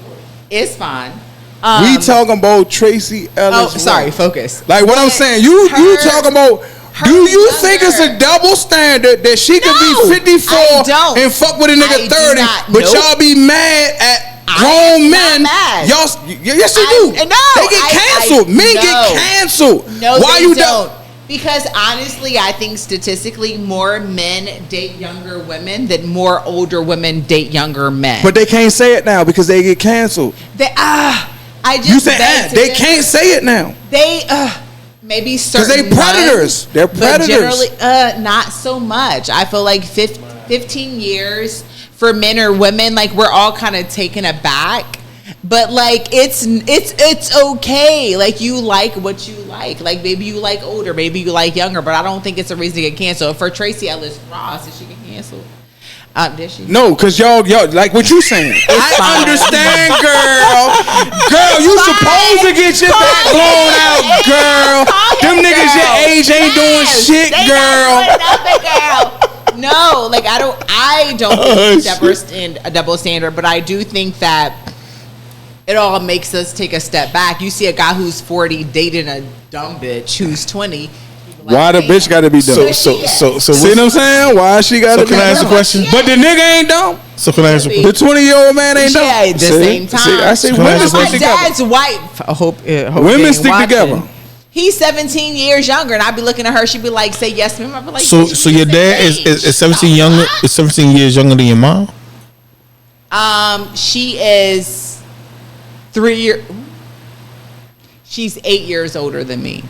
it's fine. We talking about Tracy Ellis. Oh, sorry, focus. Like what I'm saying, you talking about. Do you think it's a double standard that she could be 54 and fuck with a nigga 30, but y'all be mad at grown men? Y'all, yes, you do. No, they get canceled. Men get canceled. No, why they you don't? Because honestly, I think statistically, more men date younger women than more older women date younger men. But they can't say it now because they get canceled. You said they can't say it now. Maybe certain because they predators. They're predators. But generally, not so much. I feel like 15 years for men or women, like we're all kind of taken aback. But like it's okay. Like you like what you like. Like maybe you like older, maybe you like younger. But I don't think it's a reason to get canceled. For Tracy Ellis Ross, did she get canceled? Did she? No, because y'all like what you saying. I understand, girl. Girl, you supposed to get your back blown out, girl. Them niggas your age ain't doing shit, girl. No, like I don't think a double standard, but I do think that it all makes us take a step back. You see a guy who's 40 dating a dumb bitch who's 20. Why the bitch got to be dumb? So see what I'm saying? Why she got to be dumb? Can I ask a question? But the nigga ain't dumb. So can I ask a question? The 20-year-old man ain't dumb. Yeah, at the same time. See, I say women stick together. My dad's wife. I hope women stick together. He's 17 years younger, and I'd be looking at her. She'd be like, "Say yes, ma'am." I'd be like, "So your dad is 17 younger? Is 17 years younger than your mom?" She is 3 years. She's 8 years older than me.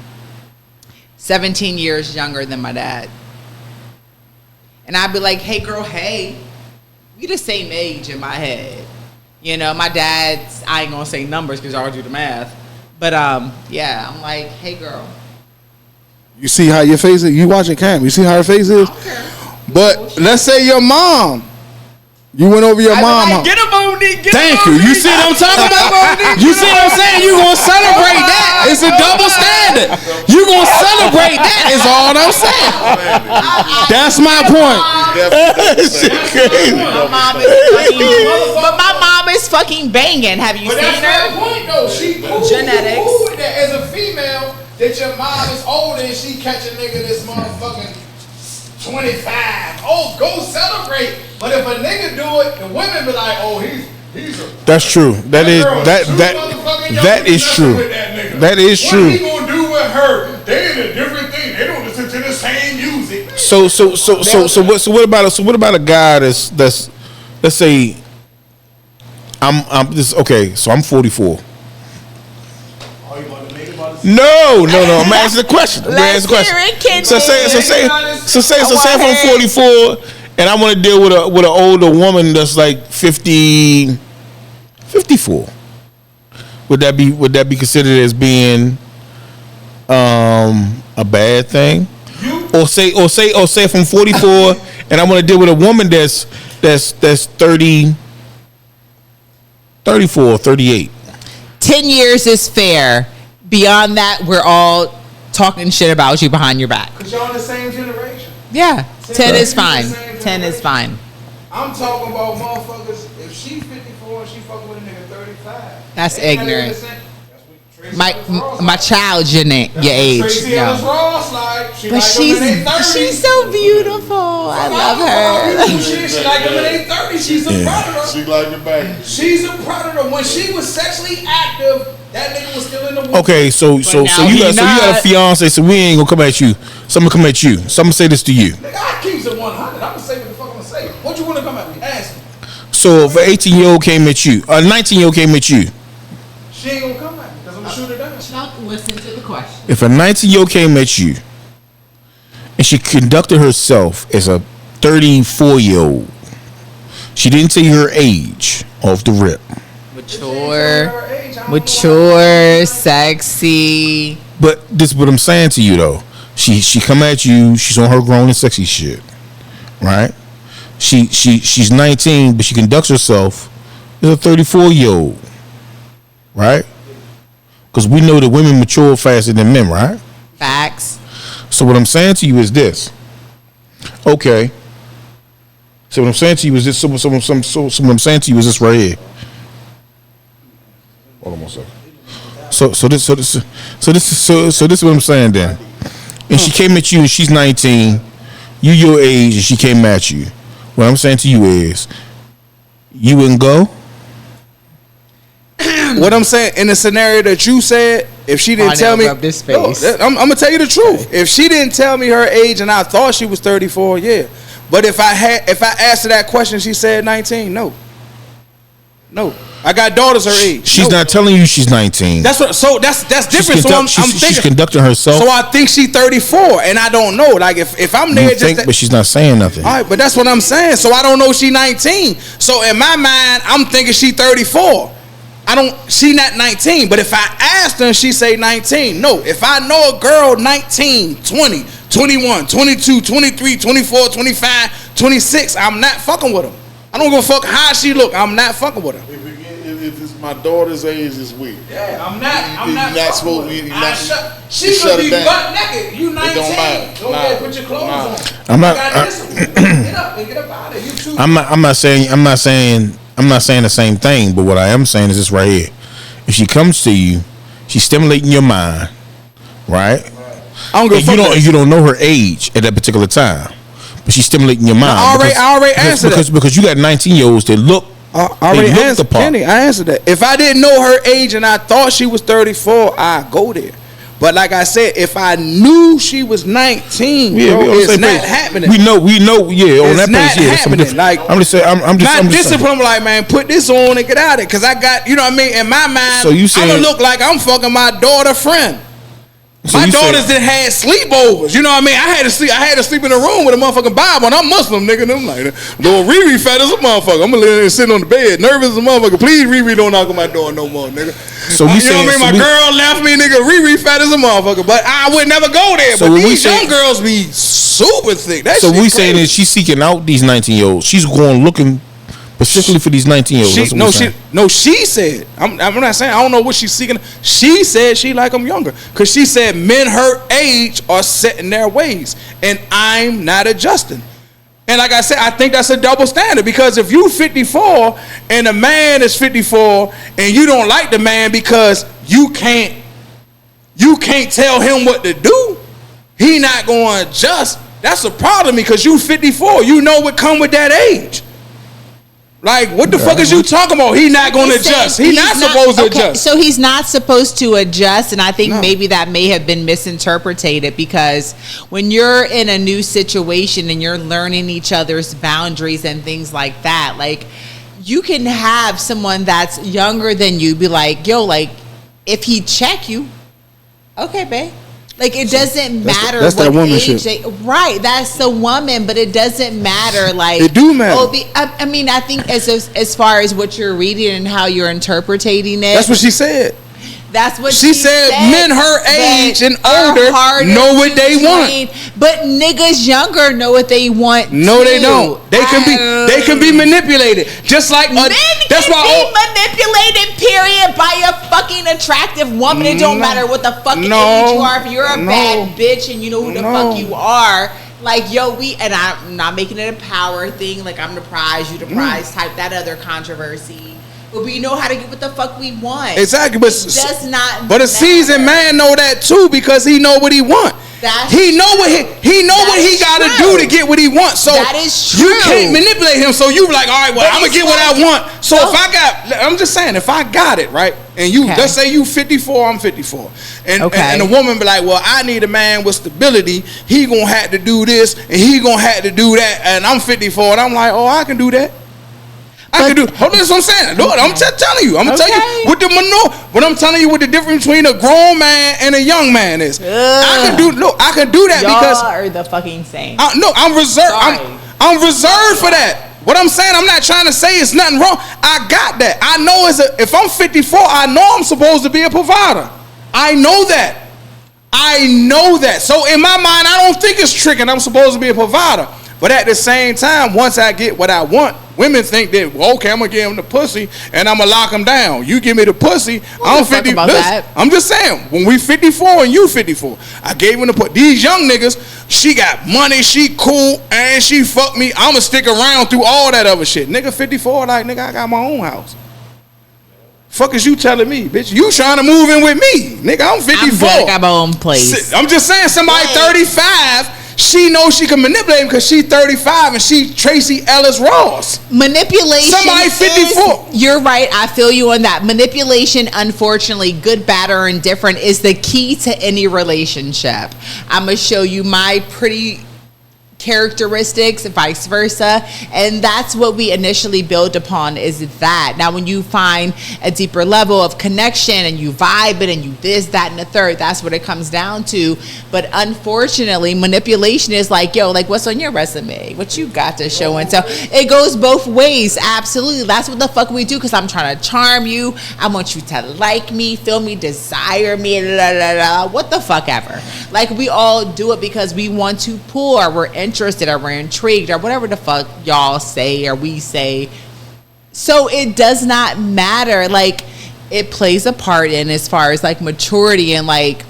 17 years younger than my dad. And I'd be like, "Hey, girl, hey, we the same age in my head." You know, my dad's. I ain't gonna say numbers because y'all do the math. But yeah, I'm like, hey girl. You see how your face is? You watching Cam? You see how her face is? But let's say your mom. You went over your mom. Like, get a Monique. Thank you. You see what I'm talking about? You see what I'm saying? You gonna celebrate that? It's a double standard. You gonna celebrate that? Is all I'm saying. That's my point. But my mom is fucking banging. Have you seen her? That's my point, though. She cool. Genetics. Cool with that as a female. That your mom is older and she catch a nigga this motherfucking 25. Oh, go celebrate. But if a nigga do it, the women be like, oh, he's a. That's true. That is true. That is true. What he gonna do with her? They in a different thing. They don't listen to the same music. So what about a guy that's let's say I'm this okay. So I'm 44. No. I'm asking the question. So say if I'm 44 and I want to deal with an older woman that's like 54. Would that be considered as being a bad thing? Or say if I'm 44 and I want to deal with a woman that's 30, 34, 38. 10 years is fair. Beyond that, we're all talking shit about you behind your back. Because y'all in the same generation. Yeah. 10 is fine. 10 is fine. I'm talking about motherfuckers. If she's 54 and she fucking with a nigga 35. That's ignorant. My child, your age. Tracy Ellis Ross, like, but she's so beautiful. I love her. She like them in their 30s. She's a predator. She like it back. She's a predator. When she was sexually active, that nigga was still in the womb. Okay, so you got a fiance, so we ain't gonna come at you. So I'm gonna come at you. So I'm gonna say this to you. Nigga, I keep it 100. I'm gonna say what the fuck I'm gonna say. What you wanna come at me? Ask me. So if an 18-year-old came at you, a 19-year-old came at you, she ain't gonna come at me because I'm gonna shoot her down. Listen to the question. If a 19-year-old came at you and she conducted herself as a 34-year-old. She didn't tell you her age off the rip. Mature, sexy. But this is what I'm saying to you though. She come at you. She's on her grown and sexy shit, right? She's 19, but she conducts herself as a 34-year-old, right? Because we know that women mature faster than men, right? Facts. So what I'm saying to you is this. Okay. So what I'm saying to you is this. So what I'm saying to you is this right here. Hold on one second. So this is what I'm saying then. And she came at you and she's 19, you your age, and she came at you. What I'm saying to you is, you wouldn't go? What I'm saying, in the scenario that you said, if she didn't tell me, this face. No, I'm gonna tell you the truth. If she didn't tell me her age and I thought she was 34, yeah. But if I asked her that question, she said 19, no. I got daughters her age. She's not telling you she's 19. That's different. So I'm thinking she's conducting herself. So I think she's 34, and I don't know. Like if I'm there, but she's not saying nothing. All right, but that's what I'm saying. So I don't know she 19. So in my mind, I'm thinking she 34. She not 19. But if I asked her and she say 19, no. If I know a girl 19, 20, 21, 22, 23, 24, 25, 26, I'm not fucking with her. I don't give a fuck how she look. I'm not fucking with her. If it's my daughter's age, it's weird. Yeah, I'm not supposed to. She's gonna be butt naked. You 19. It don't matter. Go ahead, put your clothes on. I'm not. Get up and get up out of here. You too. I'm not saying the same thing. But what I am saying is this right here. If she comes to you, she's stimulating your mind, right? I don't give a fuck. You don't know her age at that particular time, but she's stimulating your mind. I already answered that. Because you got 19-year-olds that look. I already answered, Kenny, I answered that. If I didn't know her age and I thought she was 34, I'd go there. But like I said, if I knew she was 19, it's not happening. We know, yeah. On that place, yeah, happening. Like I'm just saying, I'm just disciplined. Like, man, put this on and get out of it, because I got, you know what I mean. In my mind, so you saying, I'm gonna look like I'm fucking my daughter friend. So my daughters that had sleepovers, you know what I mean. I had to sleep in a room with a motherfucking Bible, and I'm Muslim, nigga. And I'm like, Lord, Riri fat as a motherfucker. I'm gonna lay there and sit on the bed, nervous as a motherfucker. Please, Riri, don't knock on my door no more, nigga. So you know what I mean? My girl left me, nigga. Riri fat as a motherfucker, but I would never go there. So but these young girls be super thick. That so we saying is she's seeking out these 19-year-olds. She's going looking specifically for these 19-year-olds. She said. I'm not saying. I don't know what she's seeking. She said she like them younger, because she said men her age are set in their ways, and I'm not adjusting. And like I said, I think that's a double standard, because if you 54 and a man is 54 and you don't like the man because you can't tell him what to do, he not going to adjust. That's a problem, because you 54. You know what come with that age. Like, what the fuck is you talking about? He not going to adjust. He's not supposed to adjust. So he's not supposed to adjust, and I think maybe that may have been misinterpreted, because when you're in a new situation and you're learning each other's boundaries and things like that, like, you can have someone that's younger than you be like, yo, like, if he check you, okay, babe. Like, it doesn't matter that's what that woman age shit. Right, that's the woman, but it doesn't matter. Like, it do matter. I mean, I think as far as what you're reading and how you're interpreting it, that's what she said. That's what she said. Men her age and older know what they want, but niggas younger know what they want. No, they don't. They can be manipulated, just like men can be manipulated. Period, by a fucking attractive woman. It don't matter what the fucking age you are. If you're a bad bitch and you know who the fuck you are. Like, yo, and I'm not making it a power thing. Like, I'm the prize, you the prize type. That other controversy. But we know how to get what the fuck we want. Exactly, but it does not. But a seasoned man know that too, because he know what he want. He know what he got to do to get what he wants. So that is true. You can't manipulate him. So you like, all right, well, I'm gonna get what I want. So I'm just saying, if I got it right, and you let's say you 54, I'm 54, and the woman be like, well, I need a man with stability. He gonna have to do this, and he gonna have to do that, and I'm 54, and I'm like, oh, I can do that. I can do. Hold on, that's what I'm saying. Lord, I'm telling you. I'm gonna tell you what the what I'm telling you what the difference between a grown man and a young man is. I can do. Look, I can do that because y'all are the fucking same. No, I'm reserved. I'm reserved for that. What I'm saying, I'm not trying to say it's nothing wrong. I got that. I know if I'm 54, I know I'm supposed to be a provider. I know that. So in my mind, I don't think it's tricking. I'm supposed to be a provider. But at the same time, once I get what I want, women think that, well, okay, I'm going to give them the pussy and I'm going to lock them down. You give me the pussy, I'm 50. I'm just saying, when we 54 and you 54, I gave them the pussy. These young niggas, she got money, she cool, and she fucked me. I'm going to stick around through all that other shit. Nigga 54, like, nigga, I got my own house. Fuck is you telling me, bitch? You trying to move in with me. Nigga, I'm 54. I got my own place. I'm just saying, somebody 35, she knows she can manipulate him because she's 35 and she Tracy Ellis Ross. Manipulation. Somebody 54. You're right. I feel you on that. Manipulation, unfortunately, good, bad, or indifferent, is the key to any relationship. I'm going to show you my pretty characteristics, vice versa, and that's what we initially build upon, is that. Now when you find a deeper level of connection and you vibe it and you this, that, and the third, that's what it comes down to. But unfortunately, manipulation is like, yo, like, what's on your resume? What you got to show and tell? It goes both ways. Absolutely. That's what the fuck we do, because I'm trying to charm you. I want you to like me, feel me, desire me, la, la, la, what the fuck ever. Like, we all do it because we want to pull, or we're interested, or we're intrigued, or whatever the fuck y'all say or we say. So it does not matter. Like, it plays a part in as far as like maturity and like,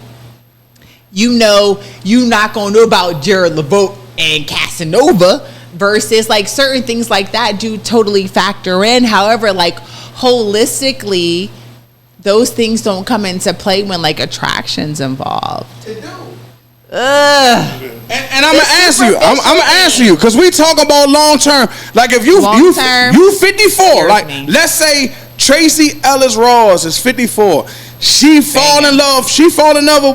you know, you not gonna know about Jared LeVote and Casanova versus like certain things like that do totally factor in. However, like holistically, those things don't come into play when like attraction's involved. They do. And I'm gonna ask you. I'm gonna ask you because we talk about long term. Like if you 54, like let's say Tracy Ellis Ross is 54. She fall in love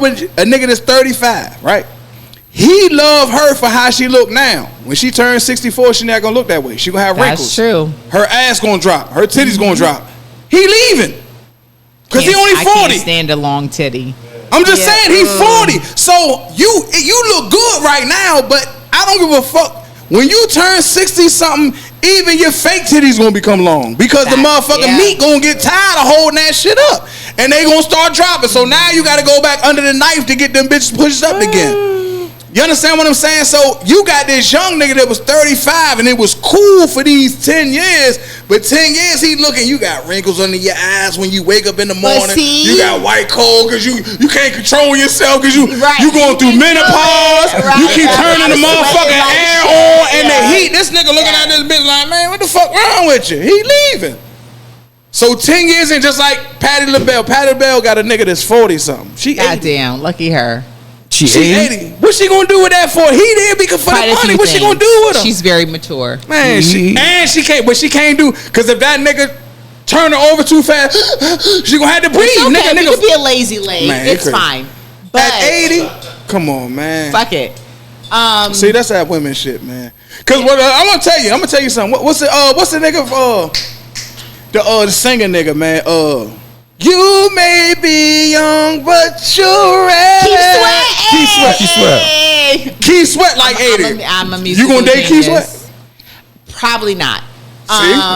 with a nigga that's 35, right? He love her for how she look now. When she turns 64, she not gonna look that way. She gonna have wrinkles. That's true. Her ass gonna drop. Her titties gonna drop. He leaving because he only 40. I can't stand a long titty. I'm just saying he's 40. So you look good right now, but I don't give a fuck. When you turn 60 something, even your fake titties gonna become long because the motherfucking meat gonna get tired of holding that shit up, and they gonna start dropping. So now you gotta go back under the knife to get them bitches pushed up again. You understand what I'm saying? So you got this young nigga that was 35 and it was cool for these 10 years, but 10 years he looking, you got wrinkles under your eyes when you wake up in the morning. You got white cold because you can't control yourself because you going through menopause. You keep turning the motherfucking air on and the heat. This nigga looking at this bitch like, man, what the fuck wrong with you? He leaving. So 10 years and just like Patti LaBelle. Patti LaBelle got a nigga that's 40 something. She goddamn lucky her. She 80. What she gonna do with that for? He there because for the money. What she gonna do with him? She's very mature. Man, she can't. But she can't do because if that nigga turn her over too fast, she gonna have to breathe. It's okay. Nigga, it could be a lazy leg. Man, it's fine. But at 80, come on, man. Fuck it. See, that's that women shit, man. Cause what I'm gonna tell you something. What's the nigga the singer nigga, man? You may be young, but you're ready. Keith Sweat like 80. I'm a musical You gonna date Keith genius. Sweat? Probably not.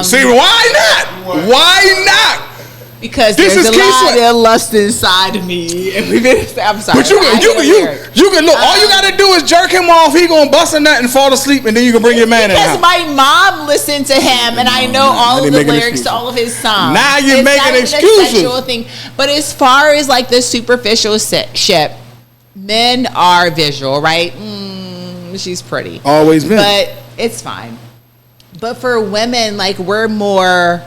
See, why not? Why not? Because this there's is a lot of lust inside of me. I'm sorry. But you can look. All you gotta do is jerk him off. He gonna bust a nut and fall asleep, and then you can bring your man in. Because my mom listened to him, and I know all of the lyrics to all of his songs. Now you're making excuses. Thing. But as far as like the superficial shit, men are visual, right? She's pretty. Always been. But it's fine. But for women, like we're more.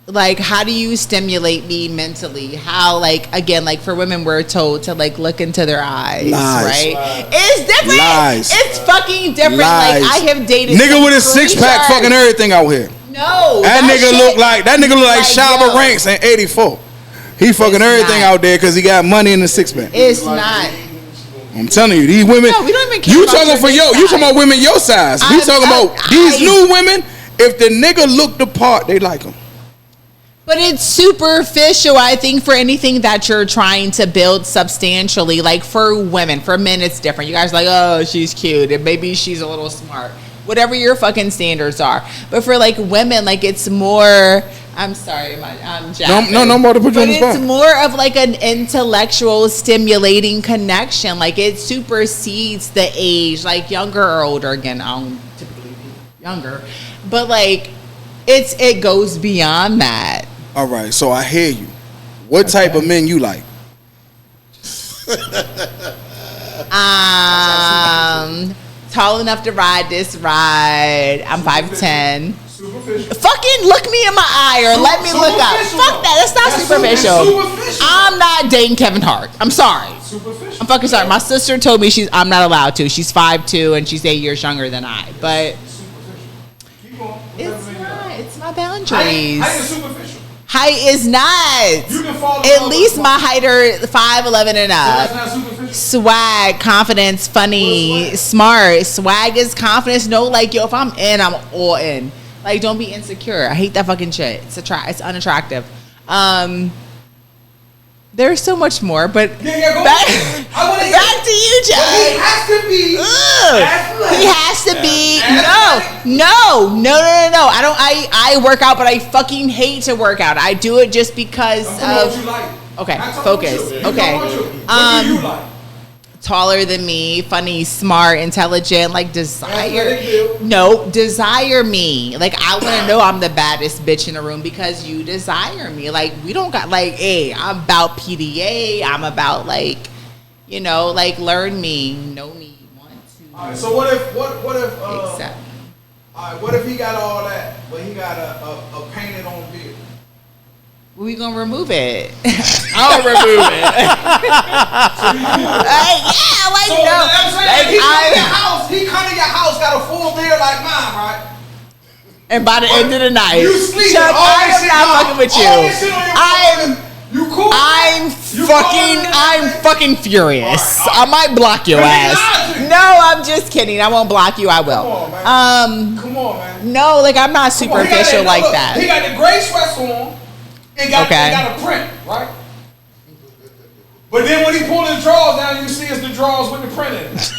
Like, how do you stimulate me mentally? How, like, again, like for women, we're told to like look into their eyes, right? It's different. Lies. It's fucking different. Lies. Like, I have dated nigga with his 6-pack fucking everything out here. No, that nigga look like Shabba Ranks in '84. He fucking everything out there because he got money in the 6-pack. It's not. I'm telling you, these women. No, we don't even care. You talking for yo? You talking about women your size? We talking about these new women. If the nigga look the part, they like him. But it's superficial, I think, for anything that you're trying to build substantially. Like for women, for men, it's different. You guys are like, oh, she's cute, and maybe she's a little smart. whatever your fucking standards are. But for like women, like it's more. I'm sorry, I'm jacked. No more to put you on the spot. It's more of like an intellectual, stimulating connection. Like it supersedes the age, like younger or older. Again, I don't typically be younger, but like it goes beyond that. All right, so I hear you. What type of men you like? Tall enough to ride this ride. I'm 5'10". Superficial. Fucking look me in my eye or let me look up. Fuck that. That's not superficial. I'm not dating Kevin Hart. I'm sorry. Superficial. I'm fucking sorry. My sister told me I'm not allowed to. She's 5'2" and she's 8 years younger than I. But Keep going. it's not. It's my boundaries. Height is superficial. Height is not. You can fall in At love least with my height are 5'11" and That's up. not superficial. Swag, confidence, funny, What's smart. Swag is confidence. No, like yo, if I'm in, I'm all in. Like, don't be insecure. I hate that fucking shit. It's unattractive. There's so much more, but Yeah, go back, ahead. I wanna hear back to you, But he Jay. has to be. He has to be Athletic. no. I work out, but I fucking hate to work out. I do it just because I'm talking about what you of like. okay, Not talking focus. about you. You Okay, talking about you. What do you like? taller than me, funny, smart, intelligent, like Athletic build. desire me. Like I want to know I'm the baddest bitch in the room because you desire me. Like we don't got like, hey, I'm about PDA. I'm about like, like learn me, know me, want to All right, so what if accept me. all right, what if he got all that, but he got a painted on beard? We gonna remove it. I'll remove it. Yeah, like So no, I'm saying like he come to your house, got a full beard like mine, right? and by the end of the night, You sleeping, Chuck, all I this am shit not on- fucking with all you. this shit on your I'm phone. You cool? I'm fucking furious. All right. I might block your But ass. he's not. No, I'm just kidding. I won't block you. I will. Come on, man. Come on, man. No, like I'm not Come on, he got superficial like look, that. He got the gray sweats on. It got a print, right? But then when he pulled his drawers down, you see it's the drawers with the print in it.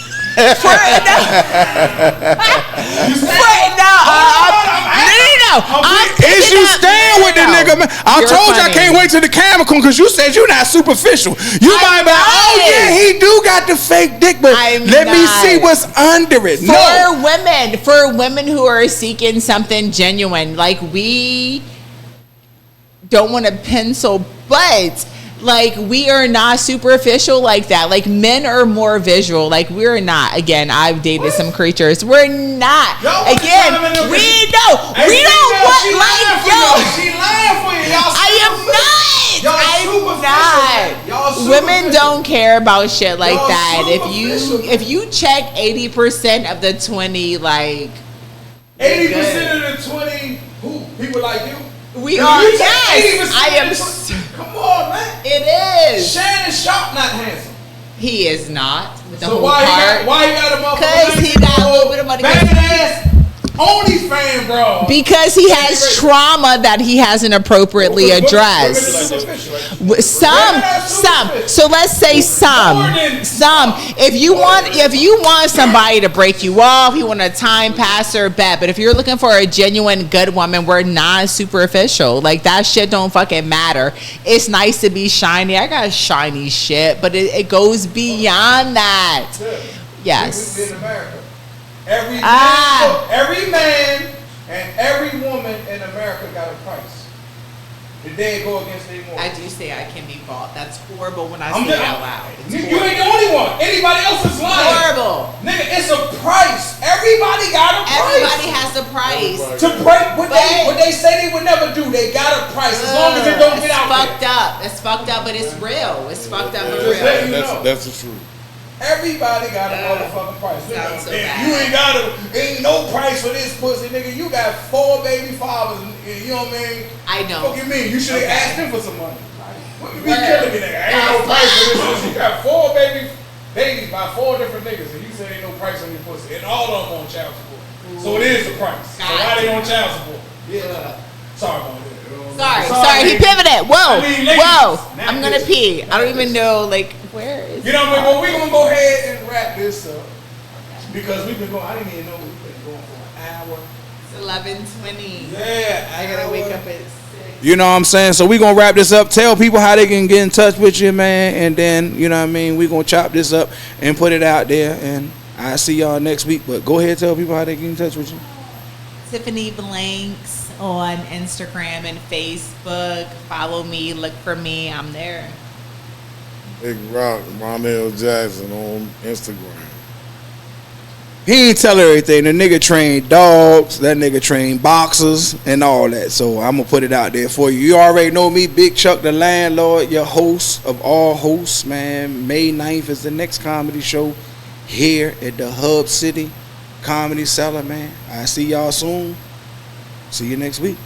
No. Is you staying with the nigga, man? I You're told you I funny. can't wait till the camera come because you said you're not superficial. You might be like, oh not. yeah, he do got the fake dick, but I'm let me not. see what's under it. For women who are seeking something genuine, like we don't want to pencil, but like we are not superficial like that. Like men are more visual. Like we're not. Again, I've dated some creatures. We're not. Again, we don't want like yo. She lying for you. Y'all I am not. Y'all I'm superficial. Y'all not. Women superficial. don't care about shit like Y'all that. superficial. If you check 80% of the 20, like 80% of the 20 who people like you. we If are. you take Yes, 80% I am. of the 20 Come on, man. It is. Shannon Sharpe not handsome. He is not. With the So whole why part. he got a motherfucker? 'Cause he got a little bit of money. Banging ass OnlyFans, bro. Because he has trauma that he hasn't appropriately addressed. Some. So let's say some. If you want somebody to break you off, you want a time passer, bet. But if you're looking for a genuine good woman, we're non-superficial. Like that shit don't fucking matter. It's nice to be shiny. I got shiny shit, but it goes beyond that. Yes. We in America. Every man and every woman in America got a price. Did they go against their morals? I do say I can be bought. That's horrible when I I'm say just- it out loud. It's You ain't the only one. Anybody else is lying. horrible. Nigga, it's a price. Everybody got a price. Everybody has a price. To break what they say they would never do, they got a price as long as it don't get out fucked there. up. It's fucked up, but it's real. It's fucked up but Just real. let you know. That's the truth. Everybody got a motherfucking price. Sounds so And bad. you ain't no price for this pussy, nigga. You got 4 baby fathers, and you know what I mean? I know. Fuck you mean? You should have Okay. asked him for some money. What you be Word. killing me, nigga? Ain't no price for this pussy. You got 4 babies by 4 different niggas, and you say ain't no price on your pussy, and all of them on child support. So it is a price. So why they on child support? Yeah. Sorry about that. Sorry. He pivoted. Whoa. I mean, ladies, Whoa. not I'm gonna this. pee. I don't even know, like, where is You know what I mean? Well, we're gonna go ahead and wrap this up because we've been going. I didn't even know we've been going for 11:20. Yeah, I gotta wake up at 6. You know what I'm saying? So we gonna wrap this up. Tell people how they can get in touch with you, man, and then you know what I mean. We gonna chop this up and put it out there, and I see y'all next week. But go ahead, tell people how they get in touch with you. Tiffany Blanks on Instagram and Facebook. Follow me, look for me. I'm there. Big Rock, Monell Jackson on Instagram. He ain't tell her everything. The nigga trained dogs. That nigga trained boxers and all that. So I'm gonna put it out there for you. You already know me, Big Chuck the Landlord, your host of all hosts, man. May 9th is the next comedy show here at the Hub City Comedy Cellar, man. I see y'all soon. See you next week.